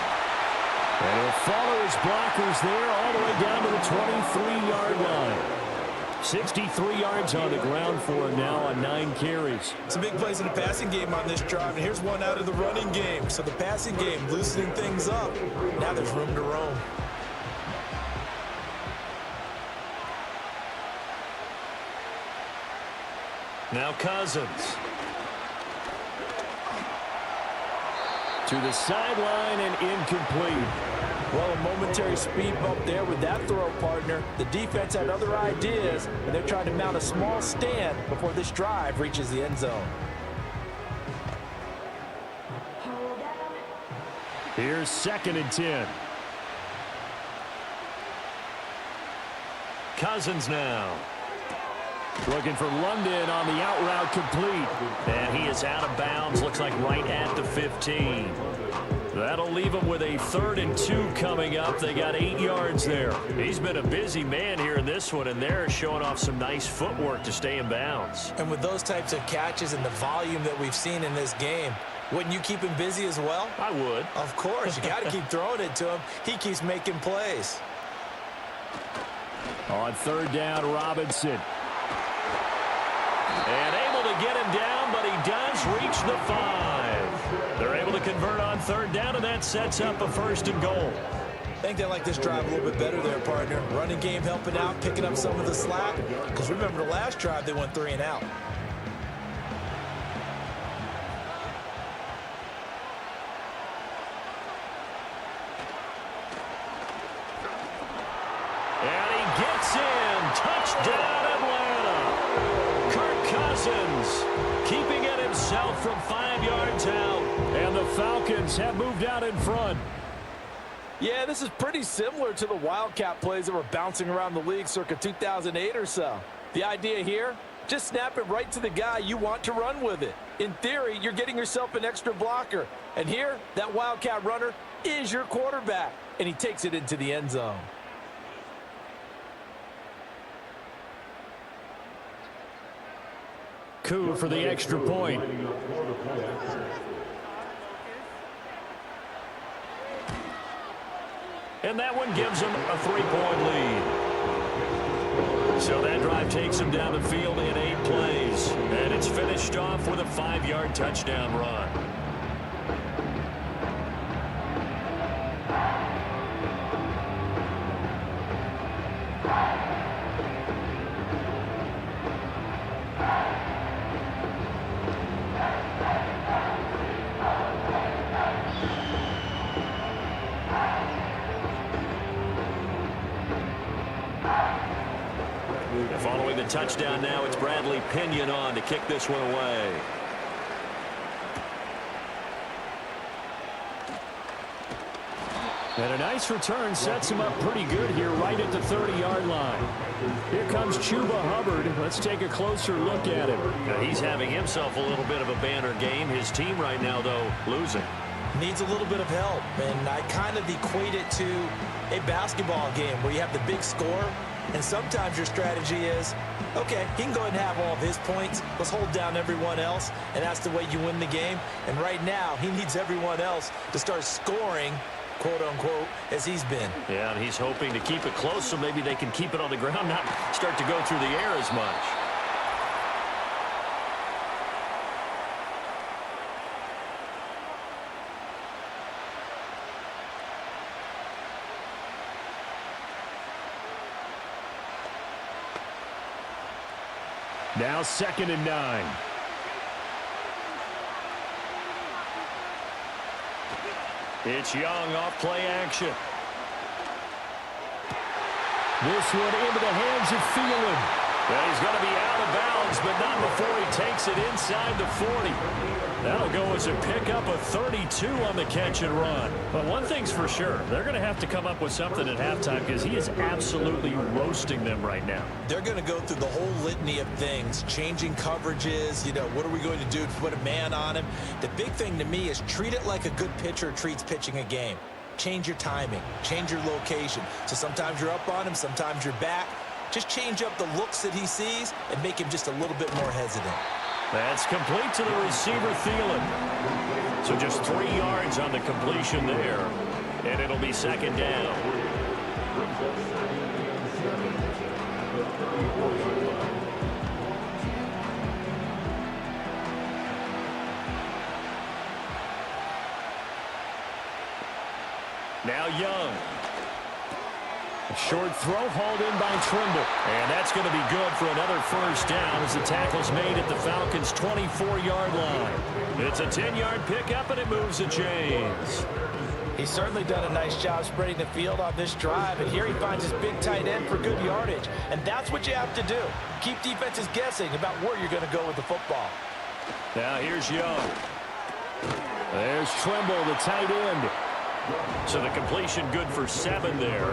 And he'll follow his blockers there all the way down to the 23-yard line. 63 yards on the ground for him now on 9 carries. Some big plays in the passing game on this drive, and here's one out of the running game. So the passing game loosening things up. Now there's room to roam. Now Cousins. To the sideline and incomplete. Well, a momentary speed bump there with that throw, partner. The defense had other ideas, and they're trying to mount a small stand before this drive reaches the end zone. Here's 2nd and 10. Cousins now. Looking for London on the out route, complete. And he is out of bounds, looks like right at the 15. That'll leave him with a 3rd and 2 coming up. They got 8 yards there. He's been a busy man here in this one, and they're showing off some nice footwork to stay in bounds. And with those types of catches and the volume that we've seen in this game, wouldn't you keep him busy as well? I would. Of course. You got to keep throwing it to him. He keeps making plays. On 3rd down, Robinson. And able to get him down, but he does reach the 5. They're able to convert on 3rd down, and that sets up a 1st and goal. I think they like this drive a little bit better there, partner. Running game helping out, picking up some of the slack. Because remember the last drive, they went 3 and out. And he gets in. Touchdown, Atlanta. Kirk Cousins keeping it himself from 5 yards out. And the Falcons have moved out in front. Yeah, this is pretty similar to the Wildcat plays that were bouncing around the league circa 2008 or so. The idea here, just snap it right to the guy you want to run with it. In theory, you're getting yourself an extra blocker. And here, that Wildcat runner is your quarterback. And he takes it into the end zone. Coup for the extra point. And that one gives them a 3-point lead. So that drive takes them down the field in 8 plays. And it's finished off with a 5-yard touchdown run. And following the touchdown now, it's Bradley Pinion on to kick this one away. And a nice return sets him up pretty good here right at the 30-yard line. Here comes Chuba Hubbard. Let's take a closer look at him. Now he's having himself a little bit of a banner game. His team right now, though, losing. Needs a little bit of help, and I kind of equate it to a basketball game where you have the big score, and sometimes your strategy is, okay, he can go ahead and have all of his points. Let's hold down everyone else, and that's the way you win the game. And right now, he needs everyone else to start scoring, quote-unquote, as he's been. Yeah, and he's hoping to keep it close so maybe they can keep it on the ground, not start to go through the air as much. Now 2nd and 9. It's Young off play action. This one into the hands of Thielen. Well, he's going to be out of bounds, but not before he takes it inside the 40. That'll go as a pickup of 32 on the catch and run. But one thing's for sure, they're going to have to come up with something at halftime because he is absolutely roasting them right now. They're going to go through the whole litany of things, changing coverages, what are we going to do to put a man on him? The big thing to me is treat it like a good pitcher treats pitching a game. Change your timing, change your location. So sometimes you're up on him, sometimes you're back. Just change up the looks that he sees and make him just a little bit more hesitant. That's complete to the receiver, Thielen. So just 3 yards on the completion there, and it'll be 2nd down. Now Young. A short throw hauled in by Trimble. And that's going to be good for another 1st down as the tackle's made at the Falcons' 24-yard line. It's a 10-yard pickup, and it moves the chains. He's certainly done a nice job spreading the field on this drive, and here he finds his big tight end for good yardage. And that's what you have to do. Keep defenses guessing about where you're going to go with the football. Now here's Young. There's Trimble, the tight end. So the completion good for 7 there,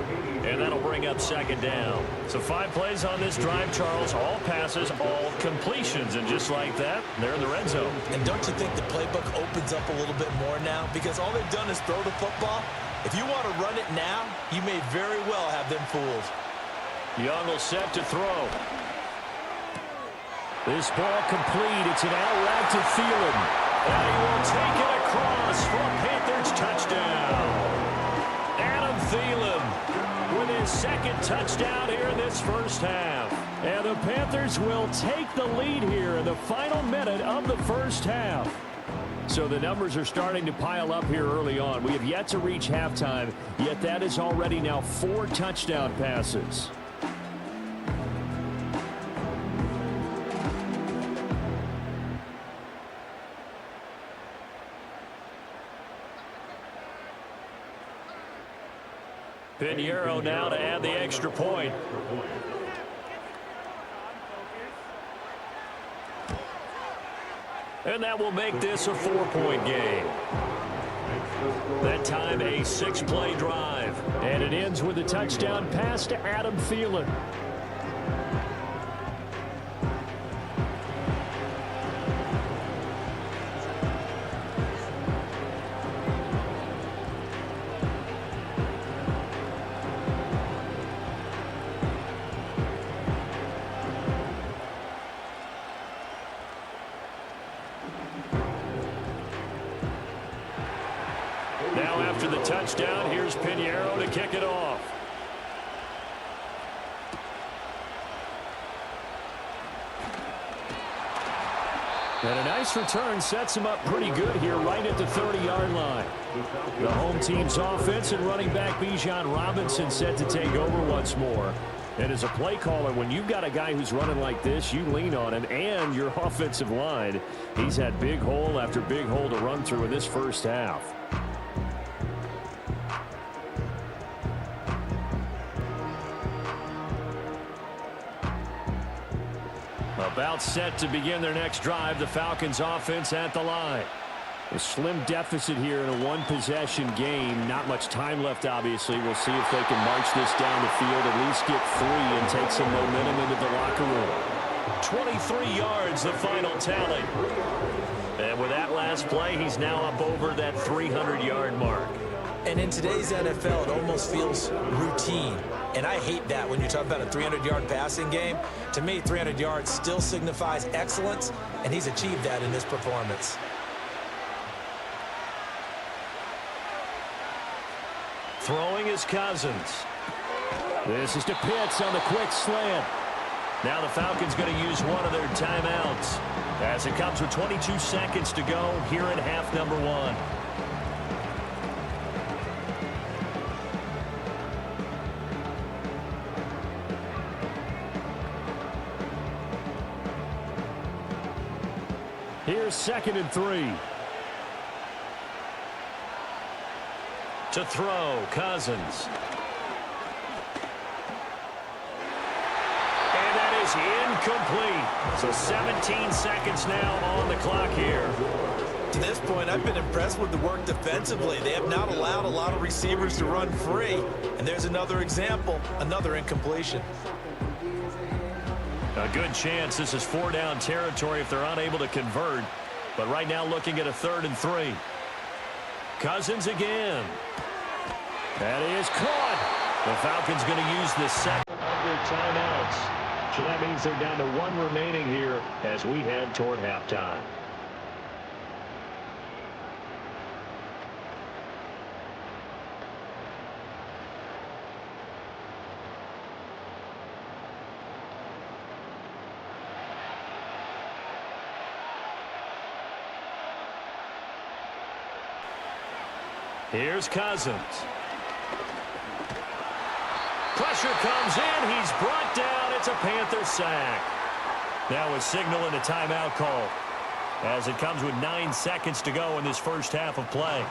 and that'll bring up 2nd down. So 5 plays on this drive, Charles, all passes, all completions, and just like that, they're in the red zone. And don't you think the playbook opens up a little bit more now? Because all they've done is throw the football. If you want to run it now, you may very well have them fooled. Young will set to throw. This ball complete. It's an out route to Thielen. And he will take it across for a Panthers touchdown. Adam Thielen with his 2nd touchdown here in this 1st half. And the Panthers will take the lead here in the final minute of the 1st half. So the numbers are starting to pile up here early on. We have yet to reach halftime, yet that is already now 4 touchdown passes. Pinheiro now to add the extra point. And that will make this a 4-point game. That time a 6-play drive. And it ends with a touchdown pass to Adam Thielen. Now after the touchdown, here's Pinheiro to kick it off. And a nice return sets him up pretty good here right at the 30-yard line. The home team's offense and running back Bijan Robinson set to take over once more. And as a play caller, when you've got a guy who's running like this, you lean on him and your offensive line. He's had big hole after big hole to run through in this 1st half. About set to begin their next drive. The Falcons offense at the line. A slim deficit here in a one-possession game. Not much time left, obviously. We'll see if they can march this down the field, at least get 3 and take some momentum into the locker room. 23 yards, the final tally. And with that last play, he's now up over that 300-yard mark. And in today's NFL, it almost feels routine. And I hate that when you talk about a 300-yard passing game. To me, 300 yards still signifies excellence, and he's achieved that in this performance. Throwing is Cousins. This is to Pitts on the quick slant. Now the Falcons going to use one of their timeouts as it comes with 22 seconds to go here in half number 1. Here's 2nd and 3. To throw, Cousins. And that is incomplete. So 17 seconds now on the clock here. To this point, I've been impressed with the work defensively. They have not allowed a lot of receivers to run free. And there's another example, another incompletion. A good chance this is 4-down territory if they're unable to convert. But right now looking at a 3rd and 3. Cousins again. That is caught. The Falcons going to use the second of their timeouts. So that means they're down to 1 remaining here as we head toward halftime. Here's Cousins. Pressure comes in. He's brought down. It's a Panther sack. Now a signal and a timeout call as it comes with 9 seconds to go in this first half of play.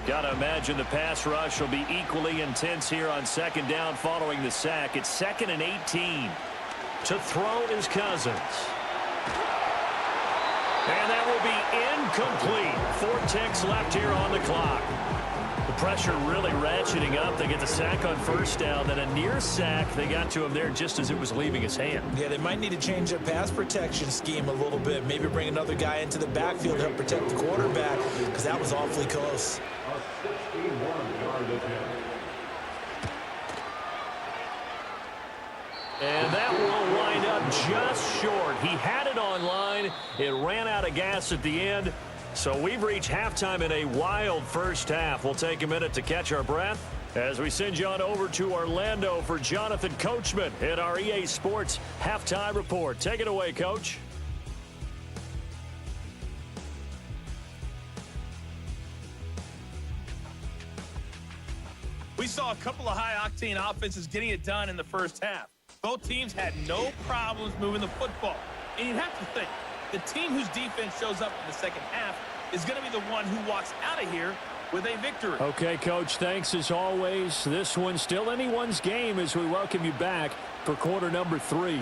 Gotta imagine the pass rush will be equally intense here on 2nd down following the sack. It's 2nd and 18. To throw is Cousins. And that will be incomplete. 4 ticks left here on the clock. The pressure really ratcheting up. They get the sack on 1st down, then a near sack. They got to him there just as it was leaving his hand. Yeah, they might need to change their pass protection scheme a little bit. Maybe bring another guy into the backfield to help protect the quarterback, because that was awfully close. And that will wind up just short. He had it on line. It ran out of gas at the end. So we've reached halftime in a wild first half. We'll take a minute to catch our breath as we send you on over to Orlando for Jonathan Coachman at our EA Sports Halftime Report. Take it away, Coach. We saw a couple of high-octane offenses getting it done in the first half. Both teams had no problems moving the football. And you'd have to think, the team whose defense shows up in the second half is going to be the one who walks out of here with a victory. Okay, Coach, thanks as always. This one's still anyone's game as we welcome you back for quarter number 3.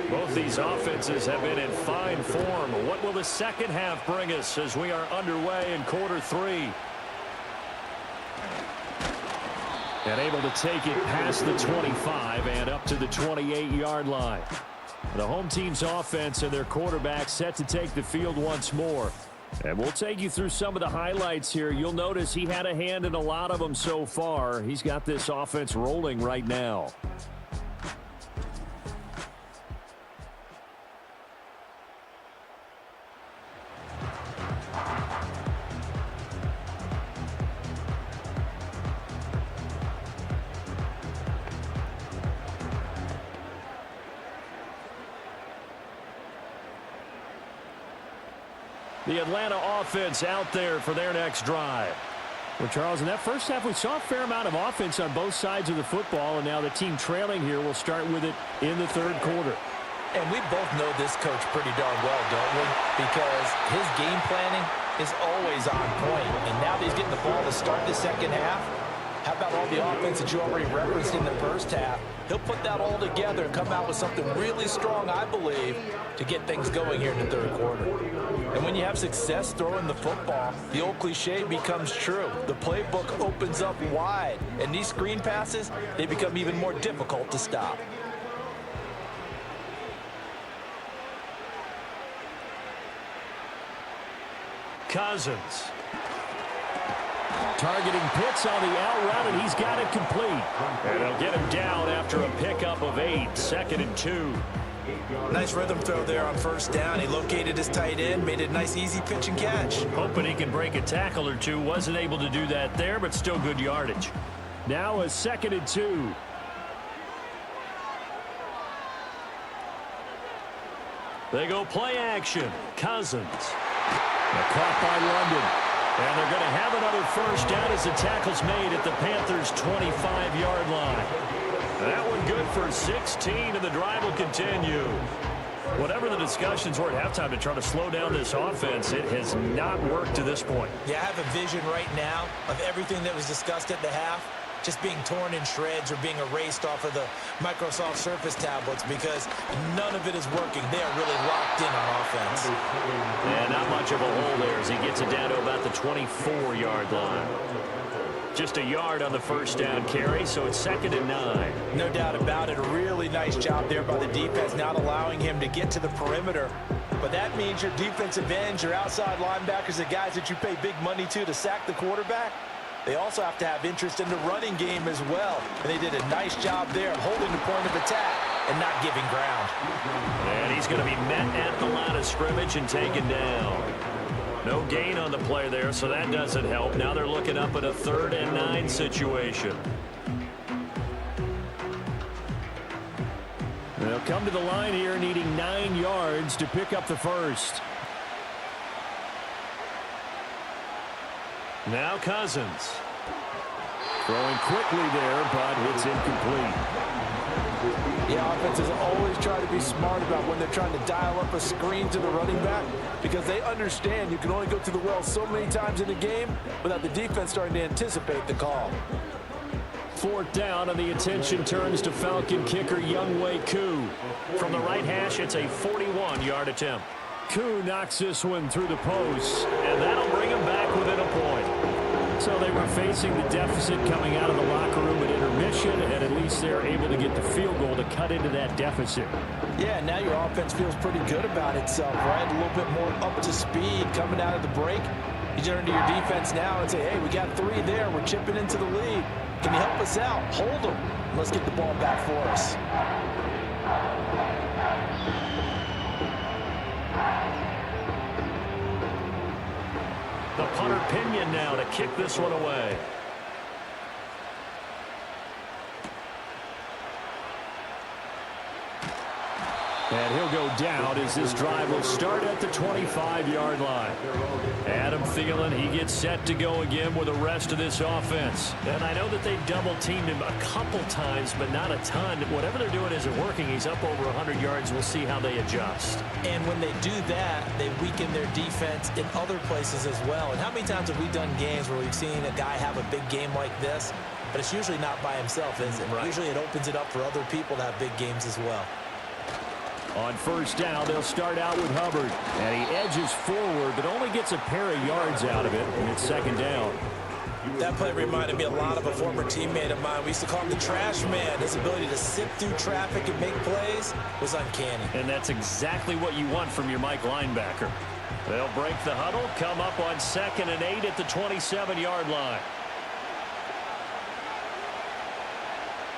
Both these offenses have been in fine form. What will the second half bring us as we are underway in quarter 3? And able to take it past the 25 and up to the 28-yard line. The home team's offense and their quarterback set to take the field once more. And we'll take you through some of the highlights here. You'll notice he had a hand in a lot of them so far. He's got this offense rolling right now. The Atlanta offense out there for their next drive. Well, Charles, in that first half, we saw a fair amount of offense on both sides of the football, and now the team trailing here will start with it in the third quarter. And we both know this coach pretty darn well, don't we? Because his game planning is always on point. And now that he's getting the ball to start the second half, how about all the offense that you already referenced in the first half? He'll put that all together and come out with something really strong, I believe, to get things going here in the third quarter. And when you have success throwing the football, the old cliche becomes true. The playbook opens up wide, and these screen passes, they become even more difficult to stop. Cousins. Targeting Pitts on the out route, and he's got it complete. And they'll get him down after a pickup of 8, 2nd and 2. Nice rhythm throw there on first down. He located his tight end, made it a nice easy pitch and catch. Hoping he can break a tackle or two. Wasn't able to do that there, but still good yardage. Now a 2nd and 2. They go play action. Cousins. Caught by London. And they're going to have another first down as the tackle's made at the Panthers' 25-yard line. That one good for 16, and the drive will continue. Whatever the discussions were at halftime to try to slow down this offense, it has not worked to this point. Yeah, I have a vision right now of everything that was discussed at the half just being torn in shreds or being erased off of the Microsoft Surface tablets because none of it is working. They are really locked in on offense. And not much of a hole there as he gets it down to about the 24-yard line. Just a yard on the first down carry, so it's 2nd and 9. No doubt about it. A really nice job there by the defense, not allowing him to get to the perimeter. But that means your defensive ends, your outside linebackers, the guys that you pay big money to sack the quarterback, they also have to have interest in the running game as well. And they did a nice job there holding the point of attack and not giving ground. And he's going to be met at the line of scrimmage and taken down. No gain on the play there, so that doesn't help. Now they're looking up at a 3rd and 9 situation. They'll come to the line here needing 9 yards to pick up the first. Now Cousins. Throwing quickly there, but it's incomplete. Yeah, offenses always try to be smart about when they're trying to dial up a screen to the running back because they understand you can only go to the well so many times in a game without the defense starting to anticipate the call. 4th down, and the attention turns to Falcon kicker Younghoe Koo. From the right hash, it's a 41-yard attempt. Koo knocks this one through the post. And that'll bring him back within a point. So they were facing the deficit coming out of the locker room at intermission, and at least they're able to get the field goal to cut into that deficit. Yeah, now your offense feels pretty good about itself, right? A little bit more up to speed coming out of the break. You turn to your defense now and say, hey, we got 3 there. We're chipping into the lead. Can you help us out? Hold them. Let's get the ball back for us. The punter Pinion now to kick this one away. And he'll go down as this drive will start at the 25-yard line. Adam Thielen, he gets set to go again with the rest of this offense. And I know that they double-teamed him a couple times, but not a ton. Whatever they're doing isn't working. He's up over 100 yards. We'll see how they adjust. And when they do that, they weaken their defense in other places as well. And how many times have we done games where we've seen a guy have a big game like this? But it's usually not by himself, is it? Right. Usually it opens it up for other people to have big games as well. On first down, they'll start out with Hubbard. And he edges forward, but only gets a pair of yards out of it, and it's 2nd down. That play reminded me a lot of a former teammate of mine. We used to call him the trash man. His ability to sift through traffic and make plays was uncanny. And that's exactly what you want from your Mike linebacker. They'll break the huddle, come up on 2nd and 8 at the 27-yard line.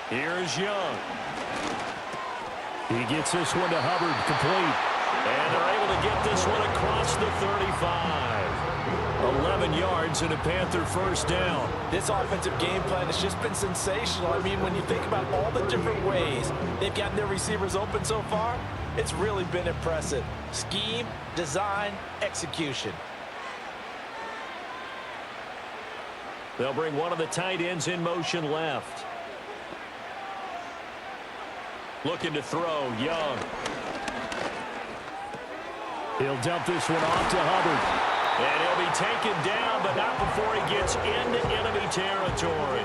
Here's Young. He gets this one to Hubbard, complete. And they're able to get this one across the 35. 11 yards and a Panther first down. This offensive game plan has just been sensational. I mean, when you think about all the different ways they've gotten their receivers open so far, it's really been impressive. Scheme, design, execution. They'll bring one of the tight ends in motion left. Looking to throw, Young. He'll dump this one off to Hubbard. And he'll be taken down, but not before he gets into enemy territory.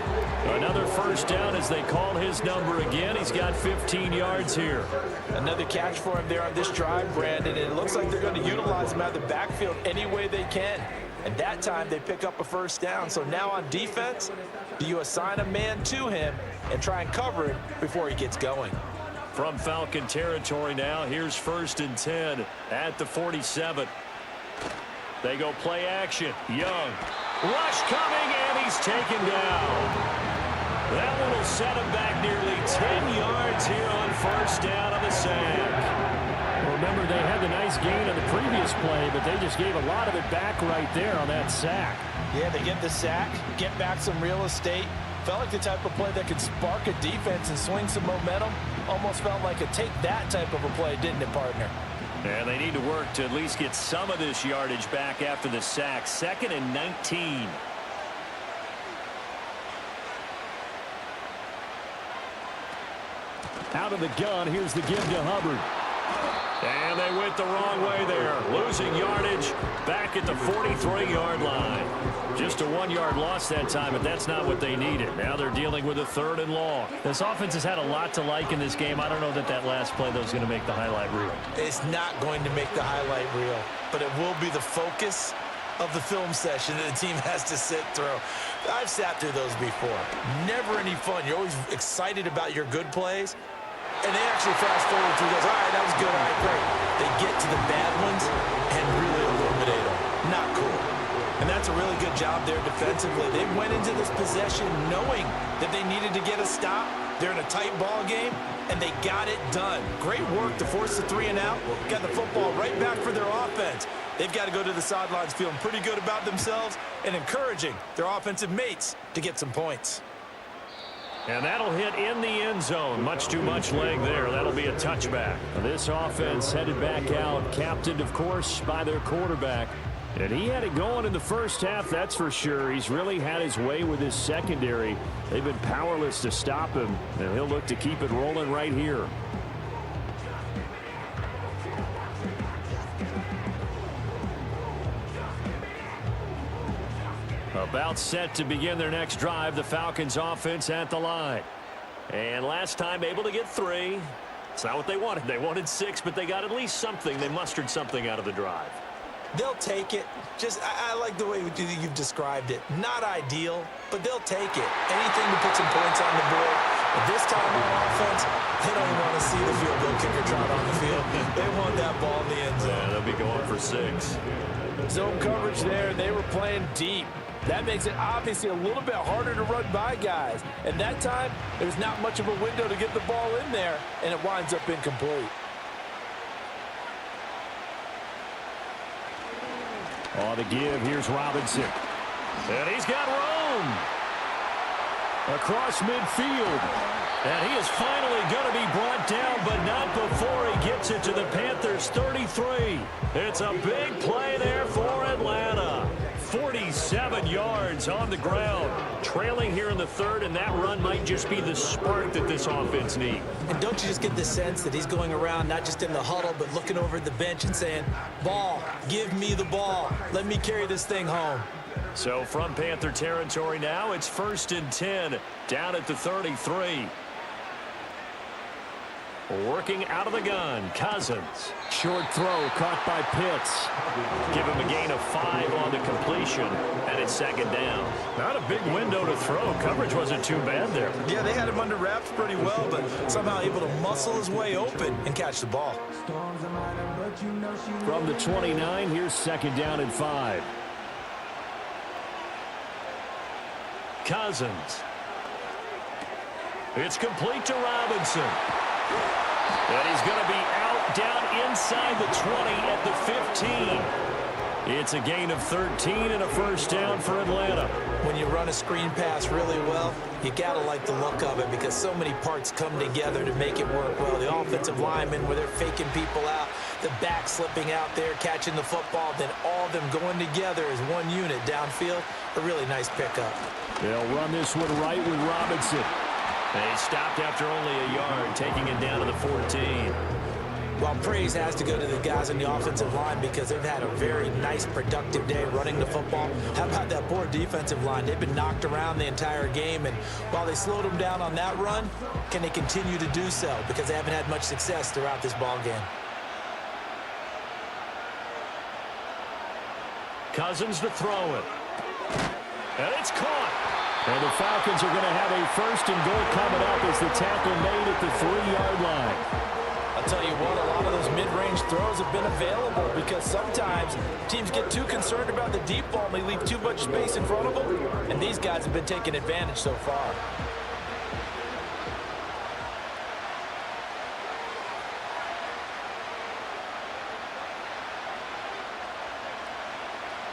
Another first down as they call his number again. He's got 15 yards here. Another catch for him there on this drive, Brandon. And it looks like they're going to utilize him out of the backfield any way they can. And that time they pick up a first down. So now on defense, do you assign a man to him and try and cover him before he gets going? From Falcon territory now, here's 1st and 10 at the 47. They go play action. Young. Rush coming, and he's taken down. That one will set him back nearly 10 yards here on first down on the sack. Well, remember, they had the nice gain on the previous play, but they just gave a lot of it back right there on that sack. Yeah, they get the sack, get back some real estate. Felt like the type of play that could spark a defense and swing some momentum. Almost felt like a take that type of a play, didn't it, partner? And they need to work to at least get some of this yardage back after the sack. 2nd and 19. Out of the gun, here's the give to Hubbard. And they went the wrong way there. Losing yardage back at the 43-yard line. Just a 1-yard loss that time, but that's not what they needed. Now they're dealing with a 3rd and long. This offense has had a lot to like in this game. I don't know that last play, though, is going to make the highlight reel. It's not going to make the highlight reel, but it will be the focus of the film session that the team has to sit through. I've sat through those before. Never any fun. You're always excited about your good plays. And they actually fast forward through those. All right, that was good. All right, great. They get to the bad ones and really illuminate them. Not cool. And that's a really good job there defensively. They went into this possession knowing that they needed to get a stop. They're in a tight ball game, and they got it done. Great work to force the 3 and out. Got the football right back for their offense. They've got to go to the sidelines feeling pretty good about themselves and encouraging their offensive mates to get some points. And that'll hit in the end zone. Much too much leg there. That'll be a touchback. This offense headed back out, captained, of course, by their quarterback. And he had it going in the first half, that's for sure. He's really had his way with his secondary. They've been powerless to stop him, and he'll look to keep it rolling right here. About set to begin their next drive, the Falcons offense at the line. And last time able to get 3. It's not what they wanted. They wanted 6, but they got at least something. They mustered something out of the drive. They'll take it. I like the way you've described it. Not ideal, but they'll take it. Anything to put some points on the board. But this time on offense, they don't even want to see the field goal kicker trot on the field. They want that ball in the end zone. Yeah, they'll be going for 6. Zone coverage there. They were playing deep. That makes it obviously a little bit harder to run by guys. And that time, there's not much of a window to get the ball in there, and it winds up incomplete. On the give, here's Robinson. And he's got room. Across midfield. And he is finally going to be brought down, but not before he gets it to the Panthers' 33. It's a big play there for Atlanta. 47 yards on the ground. Trailing here in the 3rd, and that run might just be the spark that this offense needs. And don't you just get the sense that he's going around not just in the huddle, but looking over at the bench and saying, ball, give me the ball. Let me carry this thing home. So from Panther territory now, it's 1st and 10 down at the 33. Working out of the gun, Cousins. Short throw caught by Pitts. Give him a gain of 5 on the completion, and it's 2nd down. Not a big window to throw. Coverage wasn't too bad there. Yeah, they had him under wraps pretty well, but somehow able to muscle his way open and catch the ball. From the 29, here's 2nd down and 5. Cousins. It's complete to Robinson. And he's going to be out down inside the 20 at the 15. It's a gain of 13 and a first down for Atlanta. When you run a screen pass really well, you got to like the look of it because so many parts come together to make it work well. The offensive linemen, where they're faking people out, the back slipping out there, catching the football, then all of them going together as one unit downfield. A really nice pickup. They'll run this one right with Robinson. They stopped after only a yard, taking it down to the 14. Well, praise has to go to the guys on the offensive line because they've had a very nice, productive day running the football. How about that poor defensive line? They've been knocked around the entire game, and while they slowed them down on that run, can they continue to do so? Because they haven't had much success throughout this ball game. Cousins to throw it. And it's caught. And the Falcons are going to have a first and goal coming up as the tackle made at the 3-yard line. I'll tell you what, a lot of those mid-range throws have been available because sometimes teams get too concerned about the deep ball and they leave too much space in front of them, and these guys have been taking advantage so far.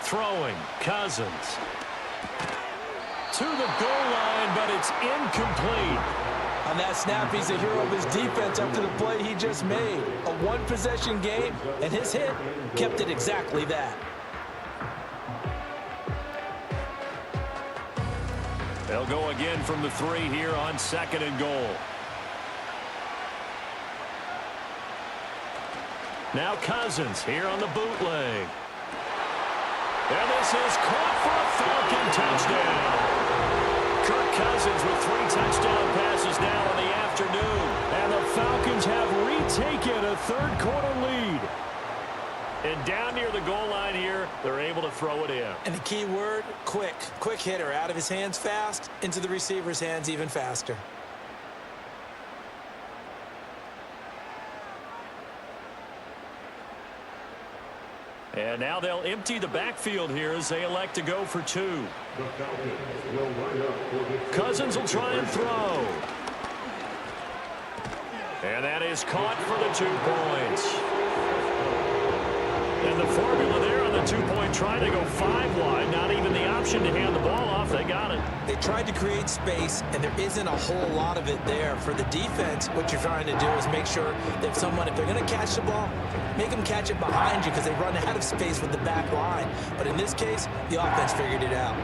Throwing, Cousins. To the goal line, but it's incomplete. On that snap, he's a hero of his defense after the play he just made. A one-possession game, and his hit kept it exactly that. They'll go again from the 3 here on 2nd and goal. Now Cousins here on the bootleg. And this is caught for a Falcon touchdown. Kirk Cousins with 3 touchdown passes now in the afternoon. And the Falcons have retaken a third-quarter lead. And down near the goal line here, they're able to throw it in. And the key word, quick. Quick hitter. Out of his hands fast, into the receiver's hands even faster. And now they'll empty the backfield here as they elect to go for 2. Cousins will try and throw. And that is caught for the 2 points. And the formula there on the 2-point try, they go 5 wide. Not even the option to hand the ball off. They got it. They tried to create space, and there isn't a whole lot of it there. For the defense, what you're trying to do is make sure that if they're going to catch the ball, make them catch it behind you because they run out of space with the back line. But in this case, the offense figured it out.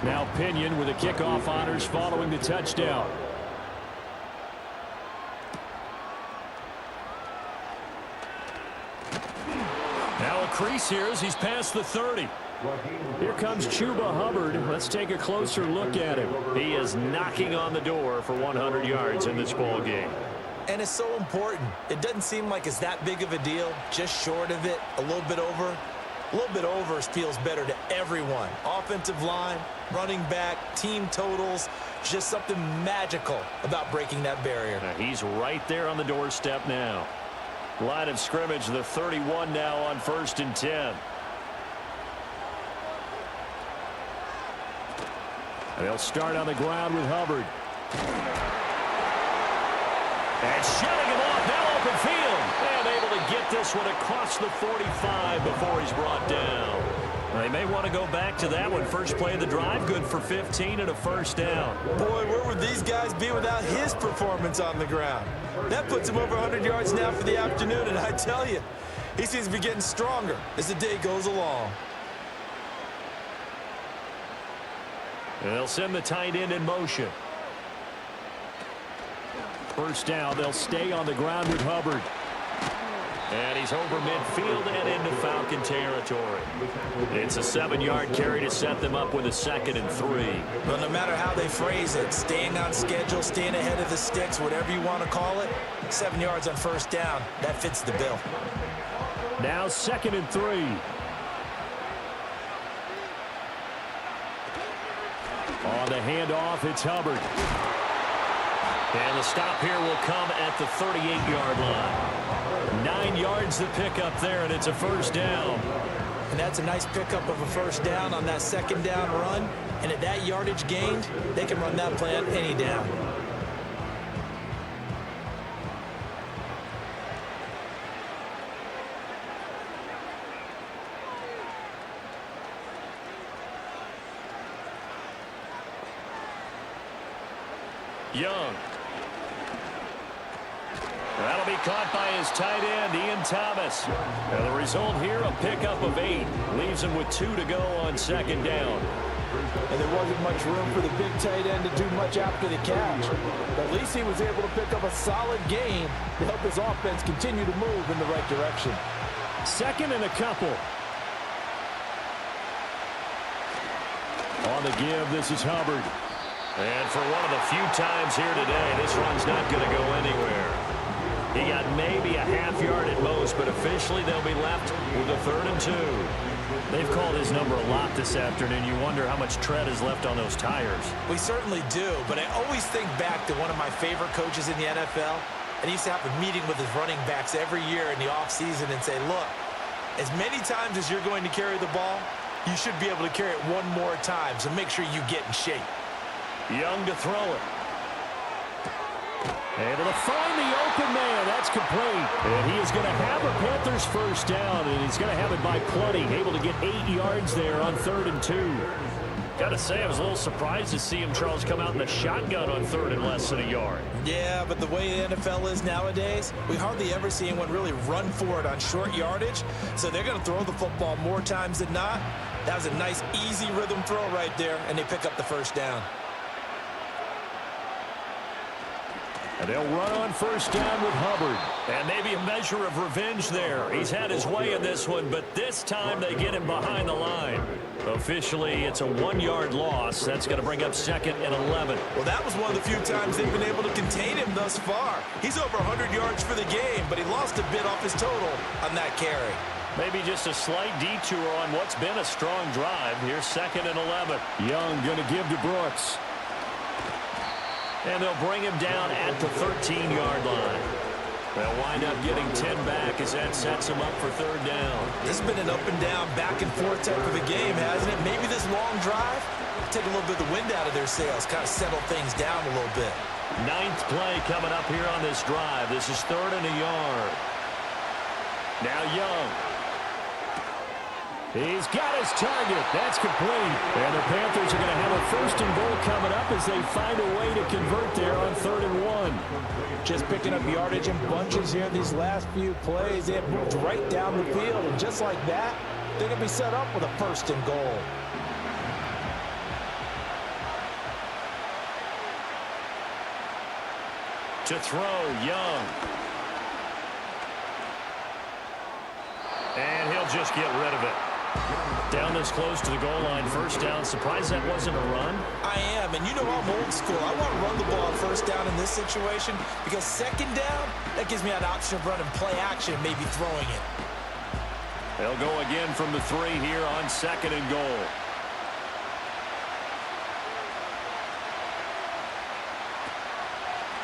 Now Pinion with the kickoff honors following the touchdown. Now a crease here as he's past the 30. Here comes Chuba Hubbard. Let's take a closer look at him. He is knocking on the door for 100 yards in this ball game. And it's so important. It doesn't seem like it's that big of a deal. Just short of it, a little bit over. A little bit over feels better to everyone. Offensive line, running back, team totals, just something magical about breaking that barrier. Now he's right there on the doorstep now. Line of scrimmage, the 31 now on 1st and 10. And they'll start on the ground with Hubbard. And shutting him off now open field. And able to get this one across the 45 before he's brought down. They may want to go back to that one. First play of the drive, good for 15 and a first down. Boy, where would these guys be without his performance on the ground? That puts him over 100 yards now for the afternoon, and I tell you, he seems to be getting stronger as the day goes along. And they'll send the tight end in motion. First down, they'll stay on the ground with Hubbard. And he's over midfield and into Falcon territory. It's a 7-yard carry to set them up with a 2nd and 3. But no matter how they phrase it, staying on schedule, staying ahead of the sticks, whatever you want to call it, 7 yards on first down, that fits the bill. Now 2nd and 3. On the handoff, it's Hubbard. And the stop here will come at the 38-yard line. 9 yards to pick up there, and it's a first down. And that's a nice pickup of a first down on that second down run. And at that yardage gained, they can run that play on any down. Young. That'll be caught by his tight end, Ian Thomas. And the result here, a pickup of 8. Leaves him with 2 to go on second down. And there wasn't much room for the big tight end to do much after the catch. But at least he was able to pick up a solid gain to help his offense continue to move in the right direction. Second and a couple. On the give, this is Hubbard. And for one of the few times here today, this one's not going to go anywhere. He got maybe a half yard at most, but officially they'll be left with a 3rd and 2. They've called his number a lot this afternoon. You wonder how much tread is left on those tires. We certainly do, but I always think back to one of my favorite coaches in the NFL, and he used to have a meeting with his running backs every year in the offseason and say, look, as many times as you're going to carry the ball, you should be able to carry it one more time, so make sure you get in shape. Young to throw it. Able to find the open man. That's complete. And he is going to have a Panthers first down, and he's going to have it by plenty. Able to get 8 yards there on 3rd and 2. Got to say, I was a little surprised to see him, Charles, come out in the shotgun on 3rd and less than a yard. Yeah, but the way the NFL is nowadays, we hardly ever see anyone really run for it on short yardage. So they're going to throw the football more times than not. That was a nice, easy rhythm throw right there, and they pick up the first down. And they'll run on first down with Hubbard. And maybe a measure of revenge there. He's had his way in this one, but this time they get him behind the line. Officially, it's a 1-yard loss. That's going to bring up 2nd and 11. Well, that was one of the few times they've been able to contain him thus far. He's over 100 yards for the game, but he lost a bit off his total on that carry. Maybe just a slight detour on what's been a strong drive. Here's 2nd and 11. Young going to give to Brooks. And they'll bring him down at the 13-yard line. They'll wind up getting 10 back as that sets him up for 3rd down. This has been an up-and-down, back-and-forth type of a game, hasn't it? Maybe this long drive take a little bit of the wind out of their sails, kind of settle things down a little bit. 9th play coming up here on this drive. This is 3rd and a yard. Now Young. He's got his target. That's complete. And the Panthers are going to have a 1st and goal coming up as they find a way to convert there on 3rd and 1. Just picking up yardage in bunches here these last few plays. They have moved right down the field, and just like that, they're going to be set up with a 1st and goal. To throw, Young. And he'll just get rid of it. Down this close to the goal line, first down. Surprised that wasn't a run? I am, and you know I'm old school. I want to run the ball on first down in this situation because second down, that gives me an option of running play action and maybe throwing it. They'll go again from the 3 here on 2nd and goal.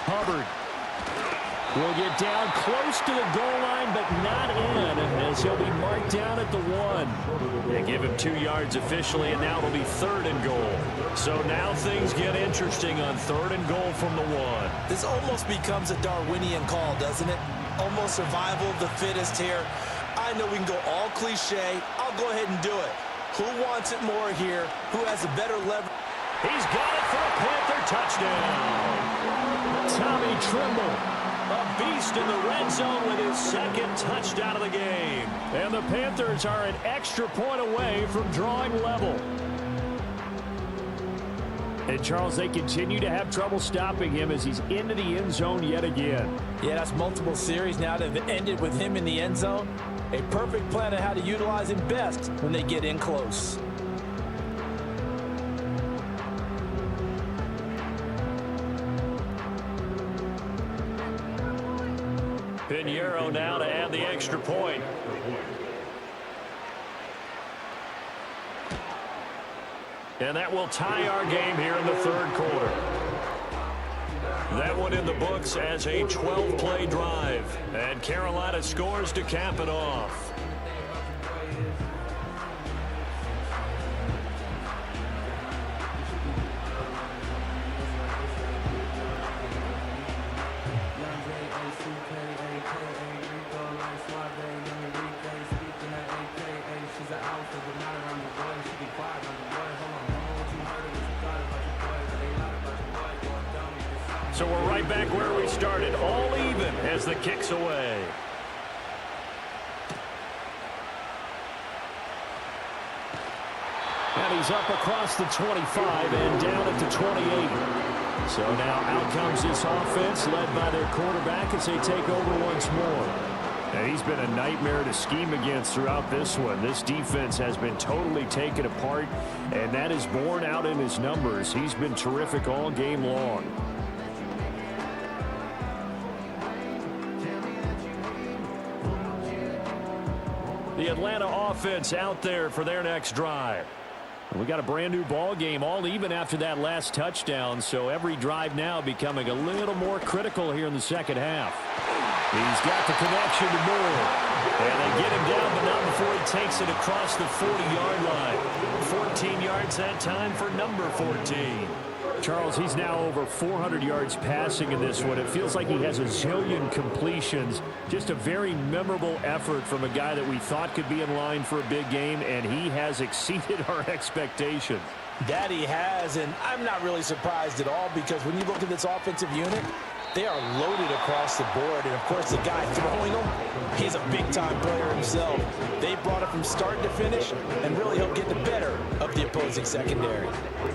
Hubbard will get down close to the goal line, but not in, as he'll be marked down at the 1. They give him 2 yards officially, and now it'll be 3rd and goal. So now things get interesting on 3rd and goal from the 1. This almost becomes a Darwinian call, doesn't it? Almost survival of the fittest here. I know we can go all cliche. I'll go ahead and do it. Who wants it more here? Who has a better leverage? He's got it for a Panther touchdown. Tommy Tremble. A beast in the red zone with his 2nd touchdown of the game. And the Panthers are an extra point away from drawing level. And, Charles, they continue to have trouble stopping him as he's into the end zone yet again. Yeah, that's multiple series now that have ended with him in the end zone. A perfect plan on how to utilize him best when they get in close. Pinheiro now to add the extra point. And that will tie our game here in the third quarter. That one in the books as a 12-play drive. And Carolina scores to cap it off. So we're right back where we started, all even as the kick's away. And he's up across the 25 and down at the 28. So now out comes this offense led by their quarterback as they take over once more. And he's been a nightmare to scheme against throughout this one. This defense has been totally taken apart, and that is borne out in his numbers. He's been terrific all game long. The Atlanta offense out there for their next drive. We got a brand new ball game, all even after that last touchdown, so every drive now becoming a little more critical here in the second half. He's got the connection to Moore, and they get him down, but not before he takes it across the 40-yard line. 14 yards that time for number 14. Charles, he's now over 400 yards passing in this one. It feels like he has a zillion completions. Just a very memorable effort from a guy that we thought could be in line for a big game, and he has exceeded our expectations. That he has, and I'm not really surprised at all because when you look at this offensive unit, they are loaded across the board. And, of course, the guy throwing them, he's a big-time player himself. They brought it from start to finish, and really he'll get the better of the opposing secondary.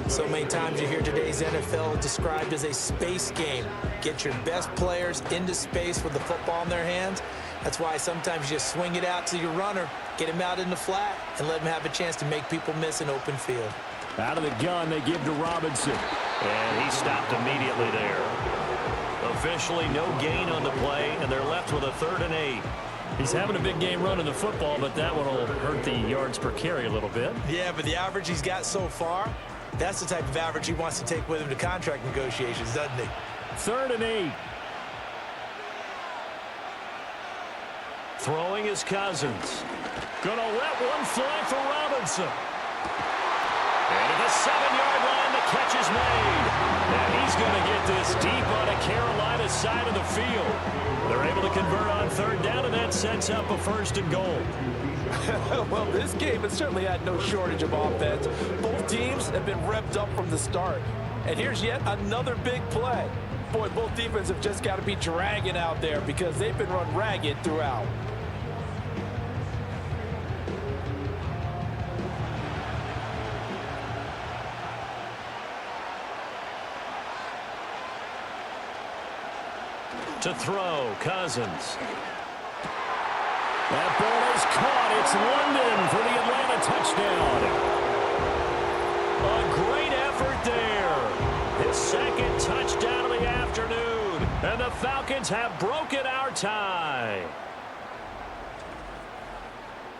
So many times you hear today's NFL described as a space game. Get your best players into space with the football in their hands. That's why sometimes you just swing it out to your runner, get him out in the flat, and let him have a chance to make people miss an open field. Out of the gun, they give to Robinson. And he stopped immediately there. Officially no gain on the play, and they're left with a 3rd and 8. He's having a big game running the football, but that one will hurt the yards per carry a little bit. Yeah, but the average he's got so far, that's the type of average he wants to take with him to contract negotiations, doesn't he? 3rd and 8. Throwing is Cousins. Gonna let one fly for Robinson. And at the 7-yard line, the catch is made. And he's going to get this deep on a Carolina side of the field. They're able to convert on 3rd down, and that sets up a 1st and goal. Well, this game has certainly had no shortage of offense. Both teams have been revved up from the start. And here's yet another big play. Boy, both defenses have just got to be dragging out there because they've been run ragged throughout. To throw, Cousins. That ball is caught. It's London for the Atlanta touchdown. A great effort there. His 2nd touchdown of the afternoon. And the Falcons have broken our tie.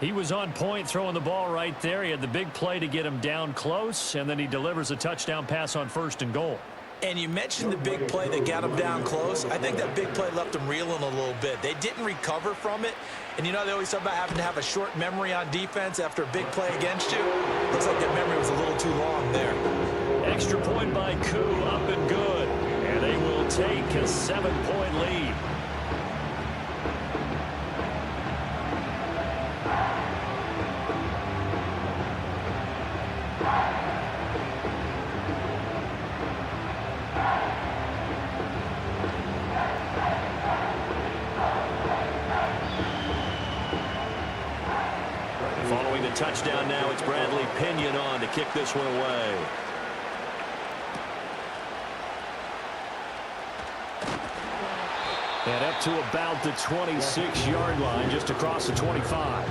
He was on point throwing the ball right there. He had the big play to get him down close, and then he delivers a touchdown pass on 1st and goal. And you mentioned the big play that got him down close. I think that big play left him reeling a little bit. They didn't recover from it. And, you know, they always talk about having to have a short memory on defense after a big play against you. Looks like that memory was a little too long there. Extra point by Koo, up and good. And they will take a 7-point lead. Following the touchdown now, it's Bradley Pinion on to kick this one away. And up to about the 26-yard line, just across the 25.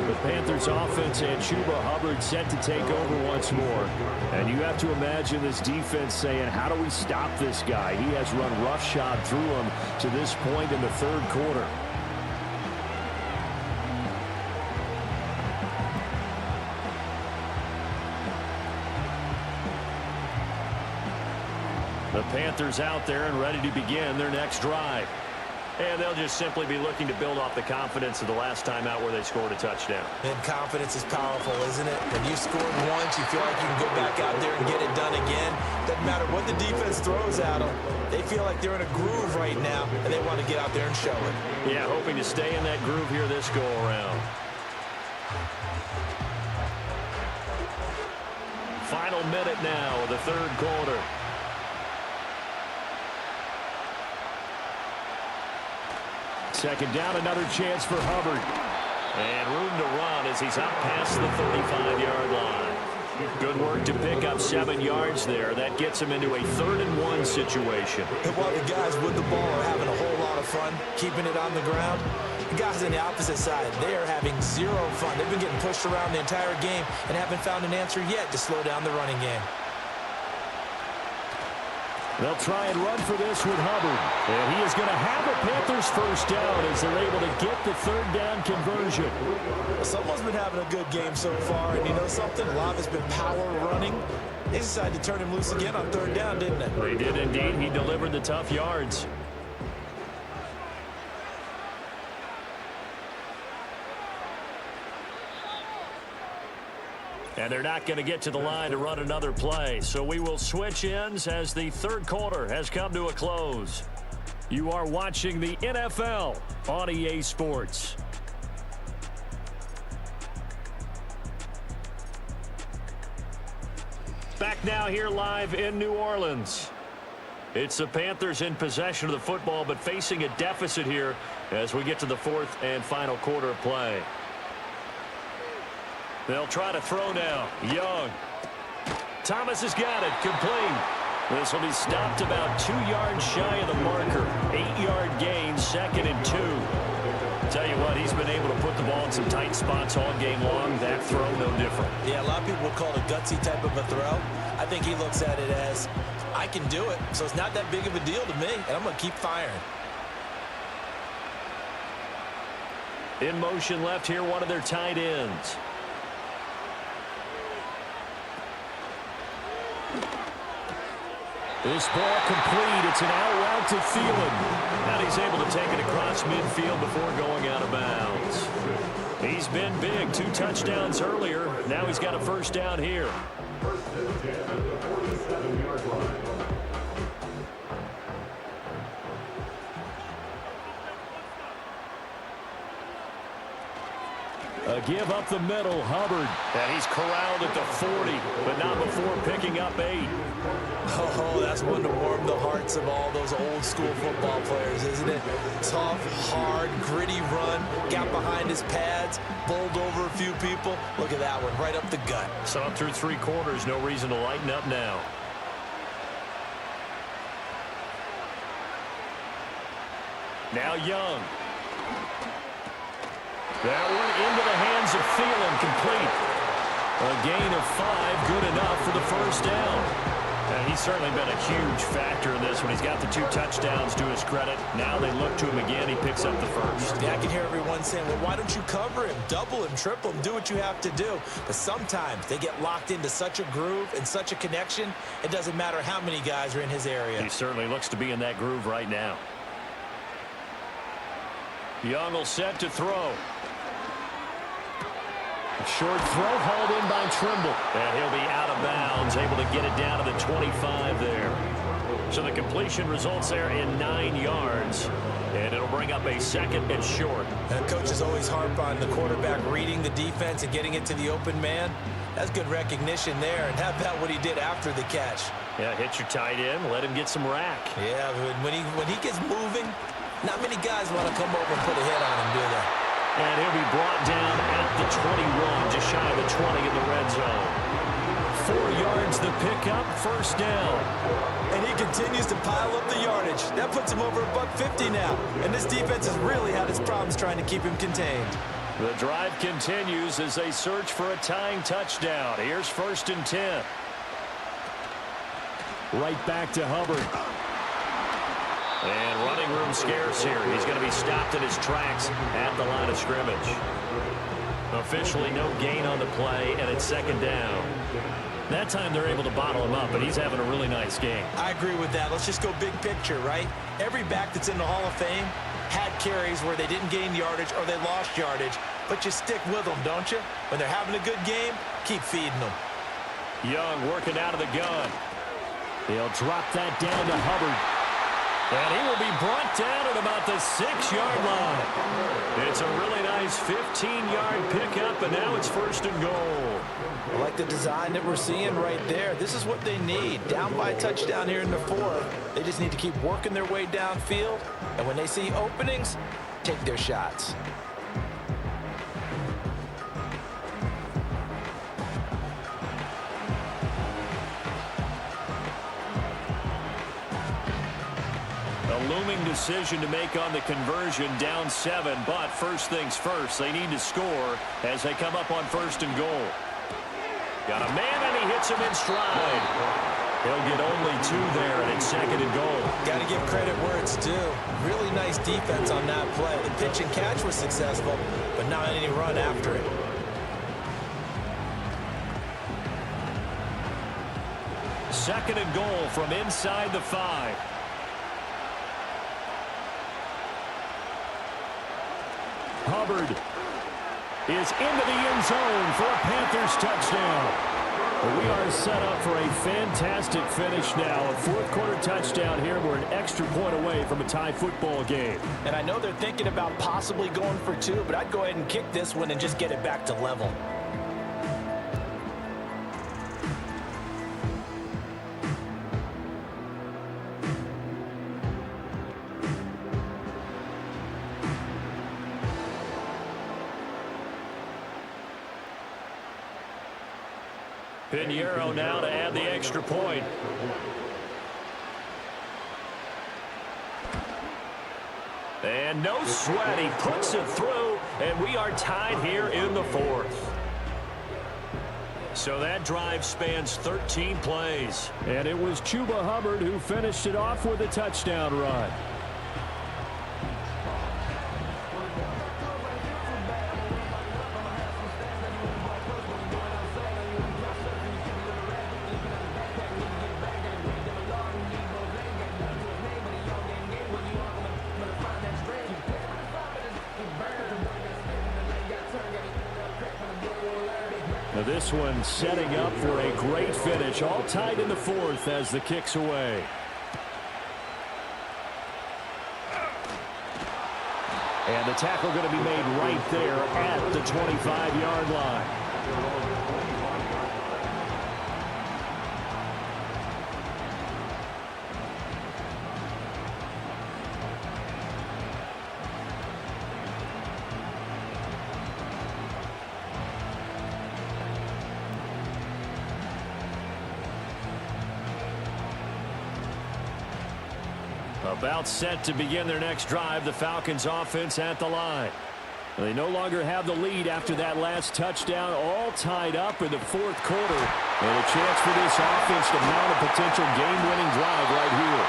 The Panthers offense and Chuba Hubbard set to take over once more. And you have to imagine this defense saying, how do we stop this guy? He has run roughshod through him to this point in the 3rd quarter. The Panthers out there and ready to begin their next drive. And they'll just simply be looking to build off the confidence of the last time out where they scored a touchdown. And confidence is powerful, isn't it? When you scored once, you feel like you can go back out there and get it done again. Doesn't matter what the defense throws at them. They feel like they're in a groove right now, and they want to get out there and show it. Yeah, hoping to stay in that groove here this go-around. Final minute now of the third quarter. Second down, another chance for Hubbard. And room to run as he's out past the 35-yard line. Good work to pick up 7 yards there. That gets him into a 3rd-and-1 situation. And while the guys with the ball are having a whole lot of fun keeping it on the ground, the guys on the opposite side, they are having zero fun. They've been getting pushed around the entire game and haven't found an answer yet to slow down the running game. They'll try and run for this with Hubbard. And he is going to have a Panthers first down as they're able to get the 3rd down conversion. Someone's been having a good game so far, and you know something? A lot of it's been power running. They decided to turn him loose again on 3rd down, didn't they? They did indeed. He delivered the tough yards. And they're not going to get to the line to run another play. So we will switch ends as the third quarter has come to a close. You are watching the NFL on EA Sports. Back now here live in New Orleans. It's the Panthers in possession of the football, but facing a deficit here as we get to the 4th and final quarter of play. They'll try to throw now. Young. Thomas has got it. Complete. This will be stopped about 2 yards shy of the marker. 8-yard gain, 2nd and 2. Tell you what, he's been able to put the ball in some tight spots all game long. That throw, no different. Yeah, a lot of people would call it a gutsy type of a throw. I think he looks at it as, I can do it, so it's not that big of a deal to me, and I'm going to keep firing. In motion left here, one of their tight ends. This ball complete. It's an out route to Thielen. And he's able to take it across midfield before going out of bounds. He's been big. 2 touchdowns earlier. Now he's got a first down here. A give up the middle, Hubbard. And he's corralled at the 40, but not before picking up 8. Oh, that's one to warm the hearts of all those old school football players, isn't it? Tough, hard, gritty run, got behind his pads, bowled over a few people. Look at that one, right up the gut. Saw through 3 quarters, no reason to lighten up now. Now Young. That one into the hands of Thielen, complete. A gain of 5, good enough for the first down. And he's certainly been a huge factor in this one. He's got the 2 touchdowns to his credit. Now they look to him again. He picks up the first. Yeah, I can hear everyone saying, well, why don't you cover him, double him, triple him, do what you have to do. But sometimes they get locked into such a groove and such a connection, it doesn't matter how many guys are in his area. He certainly looks to be in that groove right now. Young will set to throw. Short throw hauled in by Trimble. And he'll be out of bounds, able to get it down to the 25 there. So the completion results there in 9 yards. And it'll bring up a 2nd and short. And coaches always harp on the quarterback reading the defense and getting it to the open man. That's good recognition there. And how about what he did after the catch? Yeah, hit your tight end, let him get some rack. Yeah, when he gets moving, not many guys want to come over and put a hit on him, do they? And he'll be brought down at the 21, just shy of the 20 in the red zone. 4 yards the pickup, first down. And he continues to pile up the yardage. That puts him over $150 now. And this defense has really had its problems trying to keep him contained. The drive continues as they search for a tying touchdown. Here's 1st and 10. Right back to Hubbard. And running room scarce here. He's going to be stopped in his tracks at the line of scrimmage. Officially no gain on the play, and it's second down. That time they're able to bottle him up, but he's having a really nice game. I agree with that. Let's just go big picture, right? Every back that's in the Hall of Fame had carries where they didn't gain yardage or they lost yardage, but you stick with them, don't you? When they're having a good game, keep feeding them. Young working out of the gun. He'll drop that down to Hubbard. And he will be brought down at about the 6-yard line. It's a really nice 15-yard pickup, and now it's first and goal. I like the design that we're seeing right there. This is what they need. Down by a touchdown here in the fourth. They just need to keep working their way downfield. And when they see openings, take their shots. A looming decision to make on the conversion, down 7, but first things first, they need to score as they come up on first and goal. Got a man, and he hits him in stride. He'll get only 2 there, and it's second and goal. Got to give credit where it's due. Really nice defense on that play. The pitch and catch was successful, but not any run after it. Second and goal from inside the 5. Hubbard is into the end zone for a Panthers touchdown. We are set up for a fantastic finish now. A fourth-quarter touchdown here. We're an extra point away from a tie football game. And I know they're thinking about possibly going for 2, but I'd go ahead and kick this one and just get it back to level. Pinheiro now to add the extra point. And no sweat. He puts it through, and we are tied here in the fourth. So that drive spans 13 plays. And it was Chuba Hubbard who finished it off with a touchdown run. This one setting up for a great finish. All tied in the fourth as the kick's away. And the tackle going to be made right there at the 25-yard line. About set to begin their next drive, the Falcons offense at the line. They no longer have the lead after that last touchdown, all tied up in the fourth quarter. And a chance for this offense to mount a potential game-winning drive right here.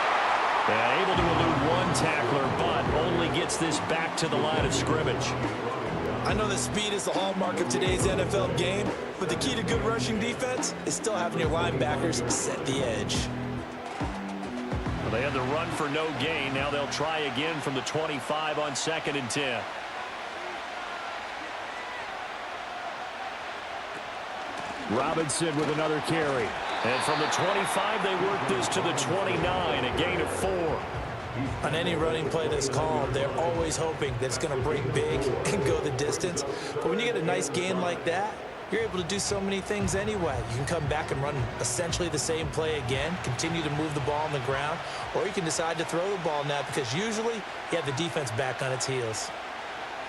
And able to elude one tackler, but only gets this back to the line of scrimmage. I know that speed is the hallmark of today's NFL game, but the key to good rushing defense is still having your linebackers set the edge. They had the run for no gain. Now they'll try again from the 25 on 2nd and 10. Robinson with another carry. And from the 25, they work this to the 29, a gain of 4. On any running play that's called, they're always hoping that it's going to break big and go the distance. But when you get a nice gain like that, you're able to do so many things anyway. You can come back and run essentially the same play again, continue to move the ball on the ground, or you can decide to throw the ball now because usually you have the defense back on its heels.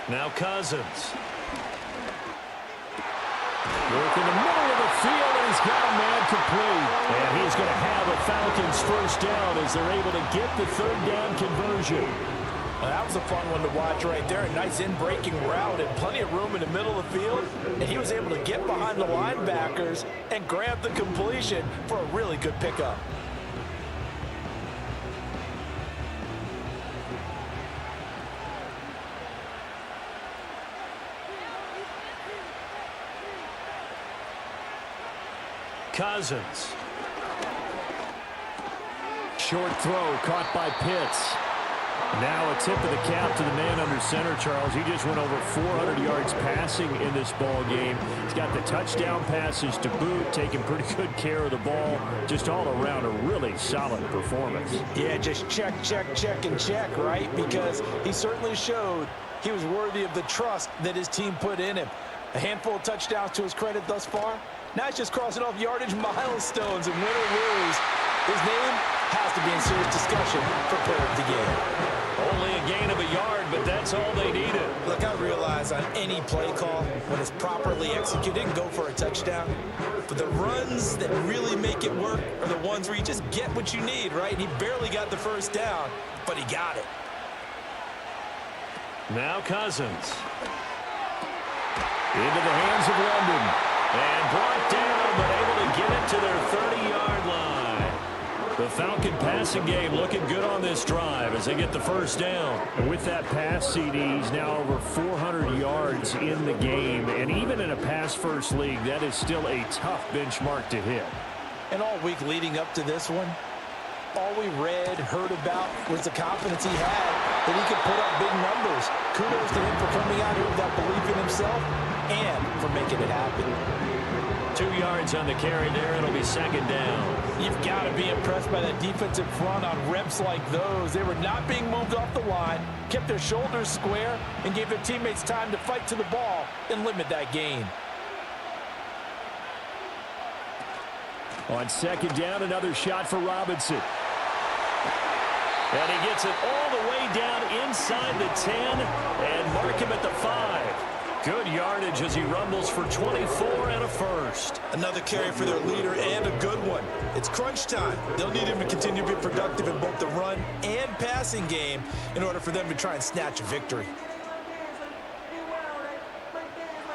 Now Cousins. Work in the middle of the field, and he's got a man complete. And he's going to have a Falcons first down as they're able to get the third down conversion. Well, that was a fun one to watch right there. A nice in-breaking route and plenty of room in the middle of the field. And he was able to get behind the linebackers and grab the completion for a really good pickup. Cousins. Short throw caught by Pitts. Now a tip of the cap to the man under center, Charles. He just went over 400 yards passing in this ball game. He's got the touchdown passes to boot, taking pretty good care of the ball. Just all around a really solid performance. Yeah, just check, and check, right? Because he certainly showed he was worthy of the trust that his team put in him. A handful of touchdowns to his credit thus far. Now he's just crossing off yardage milestones, and win or lose, his name has to be in serious discussion for player of the game. Only a gain of a yard, but that's all they needed. Look, I realize on any play call, when it's properly executed, and go for a touchdown. But the runs that really make it work are the ones where you just get what you need, right? He barely got the first down, but he got it. Now Cousins. Into the hands of London. And brought down, but able to get it to their 30-yard line. The Falcon passing game looking good on this drive as they get the first down. And with that pass, CDs now over 400 yards in the game. And even in a pass-first league, that is still a tough benchmark to hit. And all week leading up to this one, all we read, heard about was the confidence he had that he could put up big numbers. Kudos to him for coming out here with that belief in himself and for making it happen. 2 yards on the carry there. It'll be second down. You've got to be impressed by that defensive front on reps like those. They were not being moved off the line, kept their shoulders square, and gave their teammates time to fight to the ball and limit that gain. On second down, another shot for Robinson. And he gets it all the way down inside the 10 and mark him at the 5. Good yardage as he rumbles for 24 and a first. Another carry for their leader and a good one. It's crunch time. They'll need him to continue to be productive in both the run and passing game in order for them to try and snatch a victory.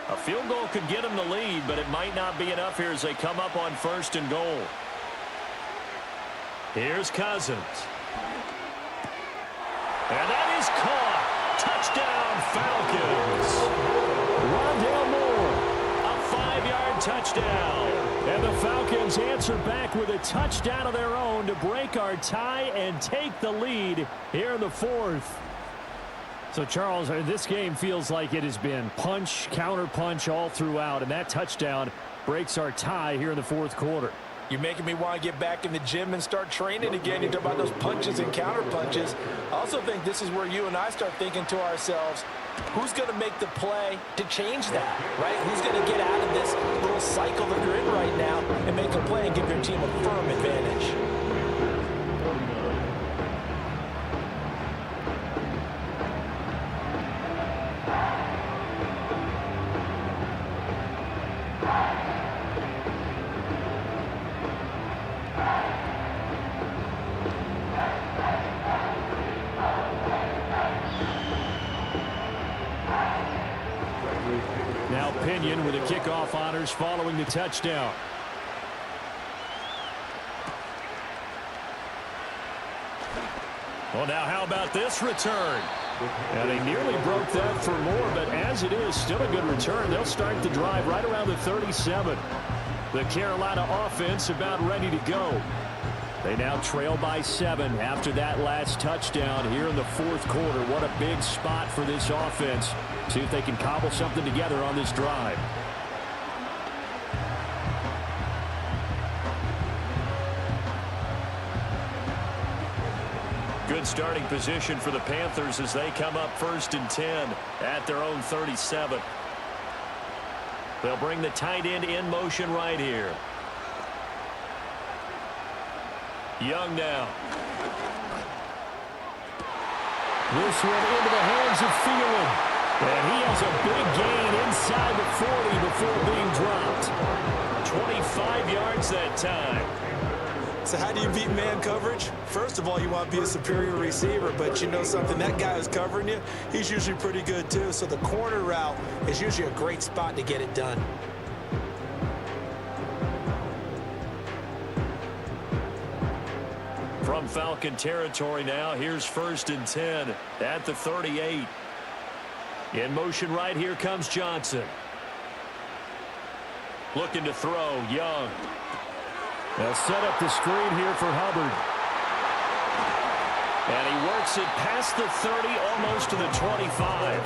A field goal could get him the lead, but it might not be enough here as they come up on first and goal. Here's Cousins. And that is caught. Touchdown, Falcons. Rondale Moore. A 5-yard touchdown. And the Falcons answer back with a touchdown of their own to break our tie and take the lead here in the fourth. So, Charles, this game feels like it has been punch, counter-punch all throughout, and that touchdown breaks our tie here in the fourth quarter. You're making me want to get back in the gym and start training again. You talk about those punches and counter punches. I also think this is where you and I start thinking to ourselves, who's going to make the play to change that, right? Who's going to get out of this little cycle that you're in right now and make a play and give your team a firm advantage? Now Pinion with the kickoff honors following the touchdown. Well, now how about this return? And they nearly broke that for more, but as it is, still a good return. They'll start the drive right around the 37. The Carolina offense about ready to go. They now trail by 7 after that last touchdown here in the fourth quarter. What a big spot for this offense. See if they can cobble something together on this drive. Good starting position for the Panthers as they come up first and 10 at their own 37. They'll bring the tight end in motion right here. Young now. This one into the hands of Thielen. And he has a big gain inside the 40 before being dropped. 25 yards that time. So how do you beat man coverage? First of all, you want to be a superior receiver, but you know something, that guy who's covering you, he's usually pretty good too. So the corner route is usually a great spot to get it done. From Falcon territory now, here's first and 10 at the 38. In motion right, here comes Johnson. Looking to throw, Young. They'll set up the screen here for Hubbard. And he works it past the 30, almost to the 25.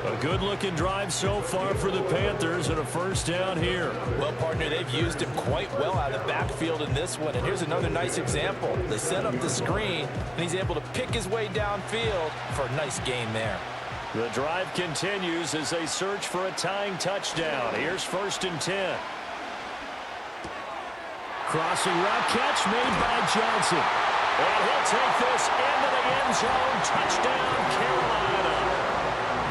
A good-looking drive so far for the Panthers and a first down here. Well, partner, they've used him quite well out of the backfield in this one. And here's another nice example. They set up the screen, and he's able to pick his way downfield for a nice gain there. The drive continues as they search for a tying touchdown. Here's 1st and 10. Crossing route catch made by Johnson. And he'll take this into the end zone. Touchdown, Carolina.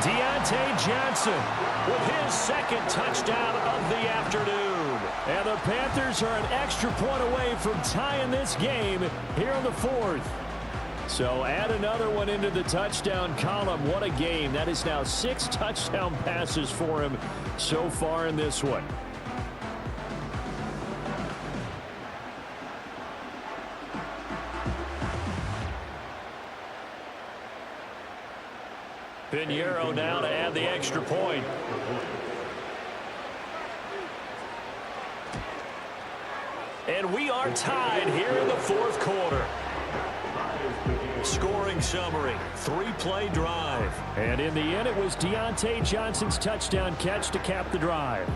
Deontay Johnson with his 2nd touchdown of the afternoon. And the Panthers are an extra point away from tying this game here in the 4th. So add another one into the touchdown column. What a game. That is now 6 touchdown passes for him so far in this one. Pinheiro now to add the extra point. And we are tied here in the 4th quarter. Scoring summary, 3-play drive. And in the end, it was Deontay Johnson's touchdown catch to cap the drive.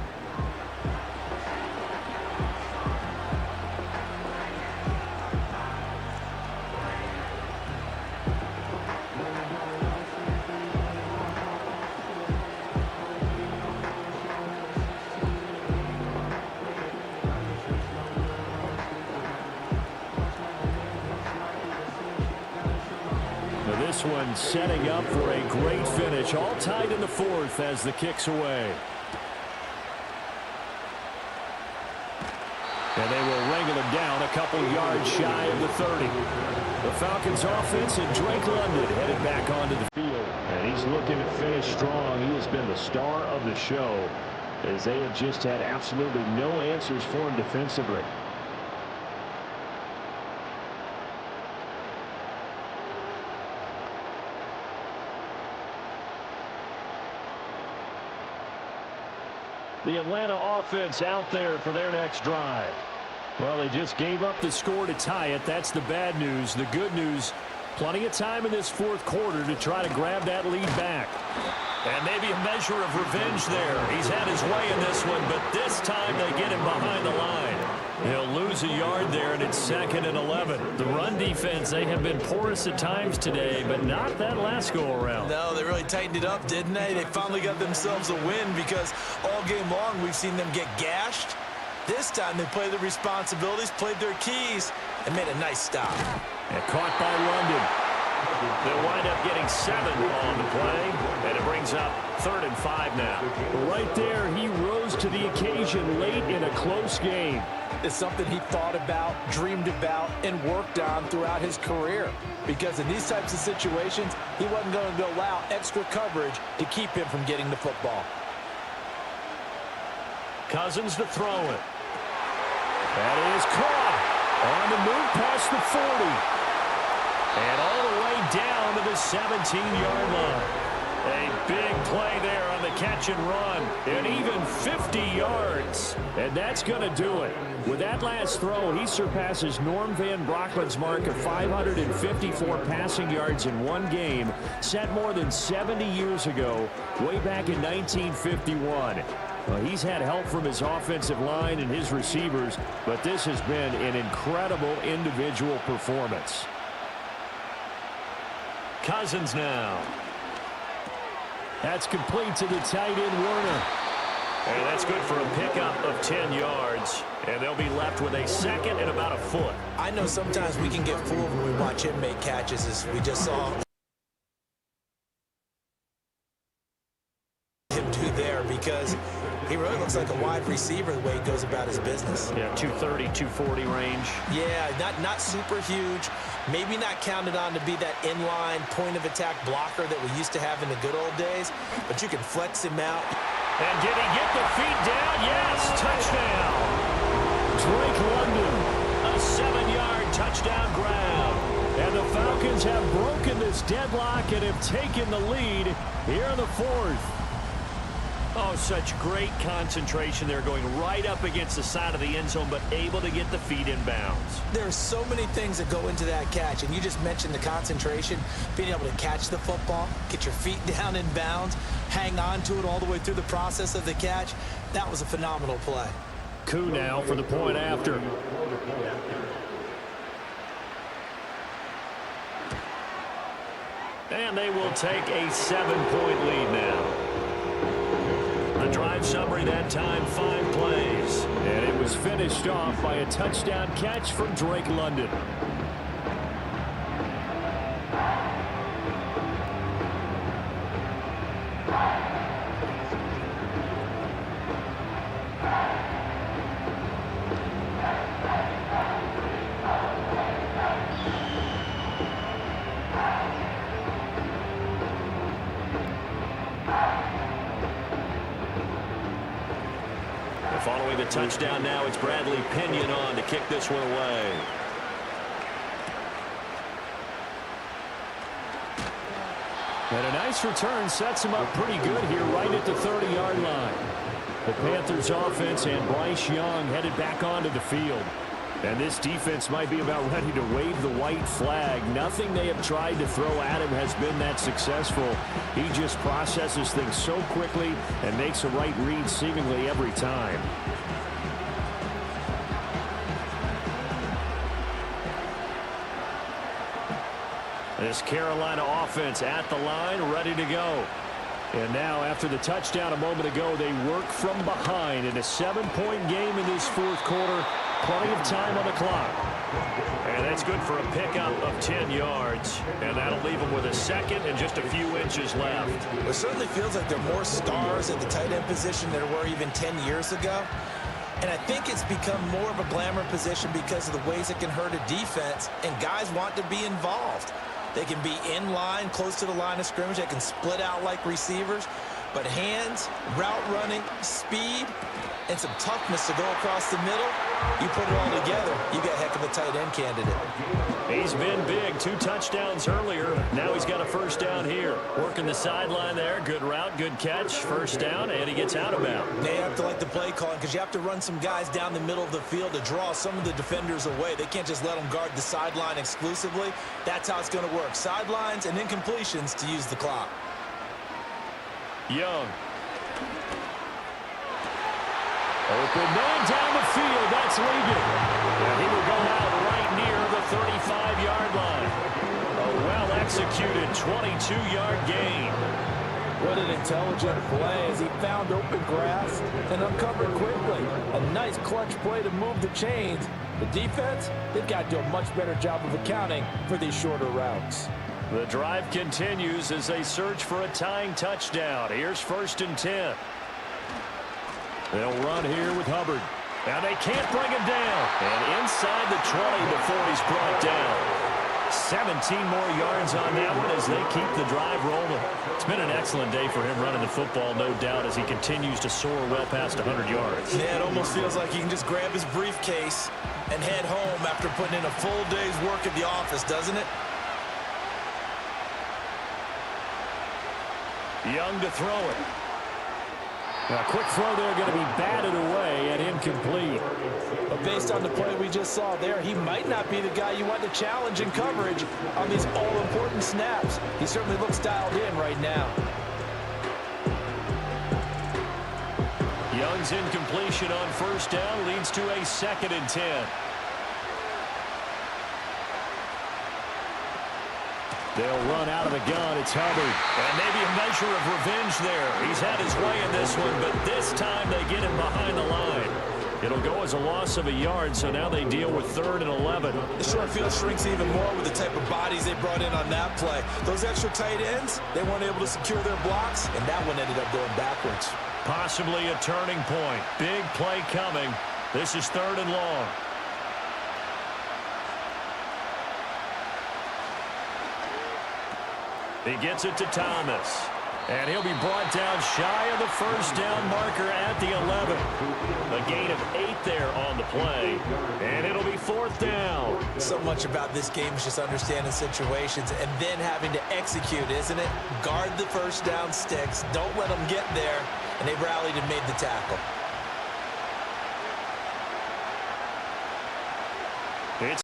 This one setting up for a great finish. All tied in the 4th as the kick's away. And they will wrangle him down a couple yards shy of the 30. The Falcons offense and Drake London headed back onto the field. And he's looking to finish strong. He has been the star of the show as they have just had absolutely no answers for him defensively. The Atlanta offense out there for their next drive. Well, they just gave up the score to tie it. That's the bad news. The good news, plenty of time in this 4th quarter to try to grab that lead back. And maybe a measure of revenge there. He's had his way in this one, but this time they get him behind the line. He'll lose a yard there, and it's 2nd and 11. The run defense, they have been porous at times today, but not that last go-around. No, they really tightened it up, didn't they? They finally got themselves a win because all game long we've seen them get gashed. This time they played their responsibilities, played their keys, and made a nice stop. And caught by London. They'll wind up getting 7 on the play, and it brings up 3rd and 5 now. Right there, he rose to the occasion late in a close game. It's something he thought about, dreamed about, and worked on throughout his career. Because in these types of situations, he wasn't going to allow extra coverage to keep him from getting the football. Cousins to throw it. That is caught on the move past the 40. And all the way down to the 17-yard line. A big play there on the catch and run. And even 50 yards. And that's going to do it. With that last throw, he surpasses Norm Van Brocklin's mark of 554 passing yards in one game, set more than 70 years ago, way back in 1951. Well, he's had help from his offensive line and his receivers, but this has been an incredible individual performance. Cousins now. That's complete to the tight end, Werner. And that's good for a pickup of 10 yards. And they'll be left with a 2nd and about a foot. I know sometimes we can get fooled when we watch him make catches, as we just saw him do there, because he really looks like a wide receiver the way he goes about his business. Yeah, 230, 240 range. Yeah, not super huge. Maybe not counted on to be that inline point-of-attack blocker that we used to have in the good old days, but you can flex him out. And did he get the feet down? Yes, touchdown. Drake London. A 7-yard touchdown grab. And the Falcons have broken this deadlock and have taken the lead here in the 4th. Oh, Oh, such great concentration there, going right up against the side of the end zone, but able to get the feet in bounds. There are so many things that go into that catch, and you just mentioned the concentration, being able to catch the football, get your feet down in bounds, hang on to it all the way through the process of the catch. That was a phenomenal play. Coup now for the point after. And they will take a 7-point lead now. The drive summary that time, 5 plays. And it was finished off by a touchdown catch from Drake London. Following the touchdown now, it's Bradley Pinion on to kick this one away. And a nice return sets him up pretty good here right at the 30-yard line. The Panthers offense and Bryce Young headed back onto the field. And this defense might be about ready to wave the white flag. Nothing they have tried to throw at him has been that successful. He just processes things so quickly and makes a right read seemingly every time. This Carolina offense at the line, ready to go. And now, after the touchdown a moment ago, they work from behind in a 7-point game in this fourth quarter. Plenty of time on the clock. And that's good for a pickup of 10 yards. And that'll leave them with a second and just a few inches left. It certainly feels like there are more stars at the tight end position than there were even 10 years ago. And I think it's become more of a glamour position because of the ways it can hurt a defense, and guys want to be involved. They can be in line, close to the line of scrimmage. They can split out like receivers. But hands, route running, speed, and some toughness to go across the middle, you put it all together, you got a heck of a tight end candidate. He's been big. 2 touchdowns earlier. Now he's got a first down here. Working the sideline there. Good route, good catch. First down, and he gets out of bounds. They have to like the play calling because you have to run some guys down the middle of the field to draw some of the defenders away. They can't just let them guard the sideline exclusively. That's how it's going to work. Sidelines and incompletions to use the clock. Young. Open man down the field. That's Ligon. And he will go out right near the 35-yard line. A well-executed 22-yard gain. What an intelligent play as he found open grass and uncovered quickly. A nice clutch play to move the chains. The defense, they've got to do a much better job of accounting for these shorter routes. The drive continues as they search for a tying touchdown. Here's 1st and 10. They'll run here with Hubbard. Now they can't bring him down. And inside the 20 before he's brought down. 17 more yards on that one as they keep the drive rolling. It's been an excellent day for him running the football, no doubt, as he continues to soar well past 100 yards. Yeah, it almost feels like he can just grab his briefcase and head home after putting in a full day's work at the office, doesn't it? Young to throw it. A quick throw there going to be batted away and incomplete. But based on the play we just saw there, he might not be the guy you want to challenge in coverage on these all-important snaps. He certainly looks dialed in right now. Young's incompletion on 1st down leads to a 2nd and 10. They'll run out of the gun. It's Hubbard. And maybe a measure of revenge there. He's had his way in this one, but this time they get him behind the line. It'll go as a loss of a yard, so now they deal with 3rd and 11. The short field shrinks even more with the type of bodies they brought in on that play. Those extra tight ends, they weren't able to secure their blocks, and that one ended up going backwards. Possibly a turning point. Big play coming. This is 3rd and long. He gets it to Thomas. And he'll be brought down shy of the 1st down marker at the 11. A gain of 8 there on the play. And it'll be 4th down. So much about this game is just understanding situations and then having to execute, isn't it? Guard the 1st down sticks. Don't let them get there. and they rallied and made the tackle.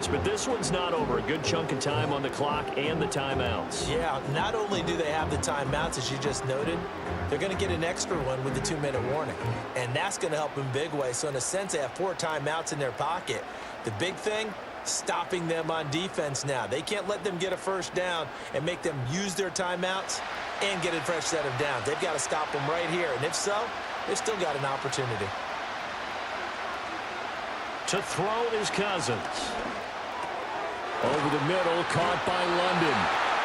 But this one's not over. A good chunk of time on the clock and the timeouts. Yeah, not only do they have the timeouts, as you just noted, they're going to get an extra one with the 2-minute warning. And that's going to help in big way. So in a sense, they have 4 timeouts in their pocket. The big thing, stopping them on defense now. They can't let them get a first down and make them use their timeouts and get a fresh set of downs. They've got to stop them right here. And if so, they've still got an opportunity. To throw is Cousins. Over the middle, caught by London.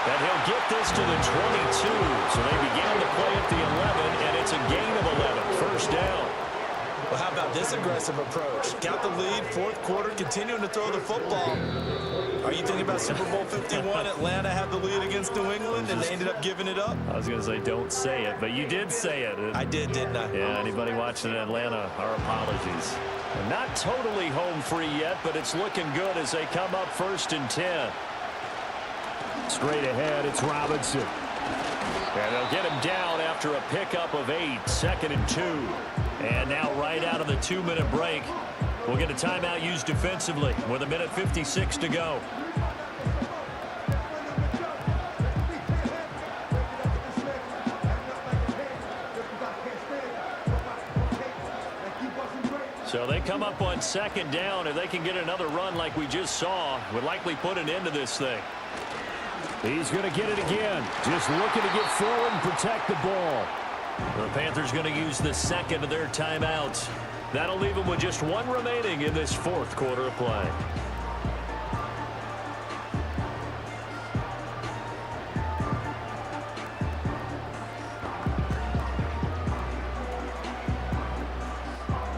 And he'll get this to the 22. So they began the play at the 11, and it's a gain of 11. First down. Well, how about this aggressive approach? Got the lead, fourth quarter, continuing to throw the football. Are you thinking about Super Bowl 51? Atlanta had the lead against New England, and they ended up giving it up? I was going to say, don't say it, but you did say it. I did, didn't I? Yeah, anybody watching in Atlanta, our apologies. Not totally home free yet, but it's looking good as they come up 1st and 10. Straight ahead, it's Robinson. And they'll get him down after a pickup of 8, 2nd and 2. And now right out of the 2-minute break, we'll get a timeout used defensively with 1:56 to go. So they come up on 2nd down. If they can get another run like we just saw, would likely put an end to this thing. He's going to get it again. Just looking to get forward and protect the ball. The Panthers going to use the 2nd of their timeouts. That'll leave them with just 1 remaining in this 4th quarter of play.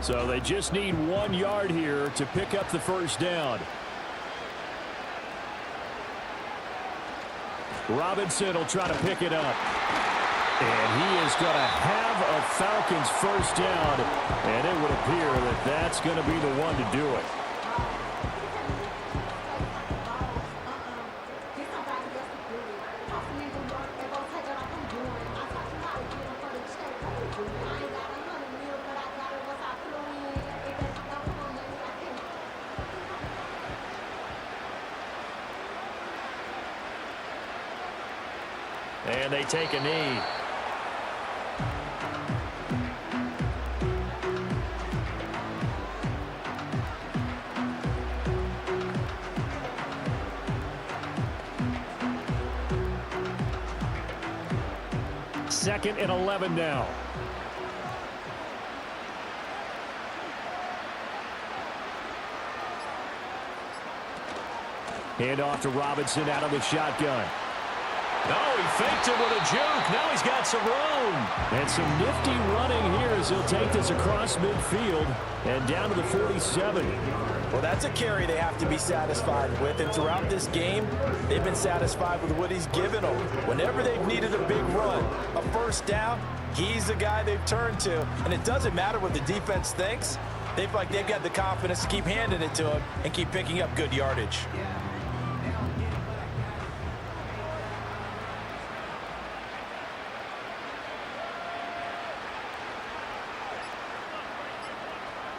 So they just need 1 yard here to pick up the first down. Robinson will try to pick it up. And he is going to have a Falcons first down. And it would appear that that's going to be the one to do it. And they take a knee. Second and 11 now. Hand off to Robinson out of the shotgun. No, he faked it with a juke. Now he's got some room. And some nifty running here as he'll take this across midfield and down to the 47. Well, that's a carry they have to be satisfied with. And throughout this game, they've been satisfied with what he's given them. Whenever they've needed a big run, a first down, he's the guy they've turned to. And it doesn't matter what the defense thinks. They've got the confidence to keep handing it to him and keep picking up good yardage.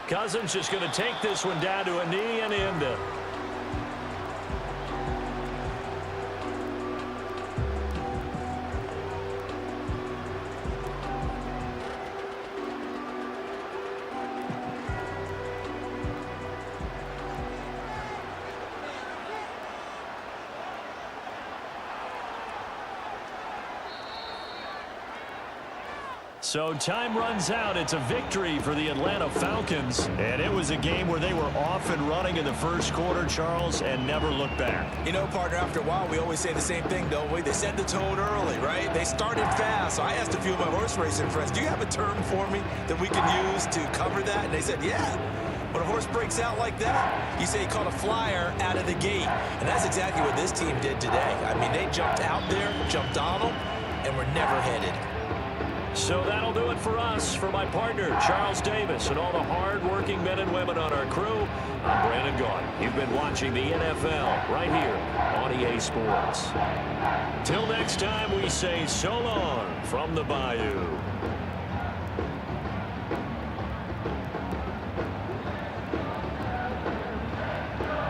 Cousins just going to take this one down to a knee and end it. So time runs out. It's a victory for the Atlanta Falcons. And it was a game where they were off and running in the first quarter, Charles, and never looked back. You know, partner, after a while, we always say the same thing, don't we? They set the tone early, right? They started fast. So I asked a few of my horse racing friends, do you have a term for me that we can use to cover that? And they said, yeah. When a horse breaks out like that, you say he caught a flyer out of the gate. And that's exactly what this team did today. I mean, they jumped out there, jumped on them, and were never headed. So that'll do it for us. For my partner, Charles Davis, and all the hard-working men and women on our crew, I'm Brandon Gaudin. You've been watching the NFL right here on EA Sports. Till next time, we say so long from the Bayou.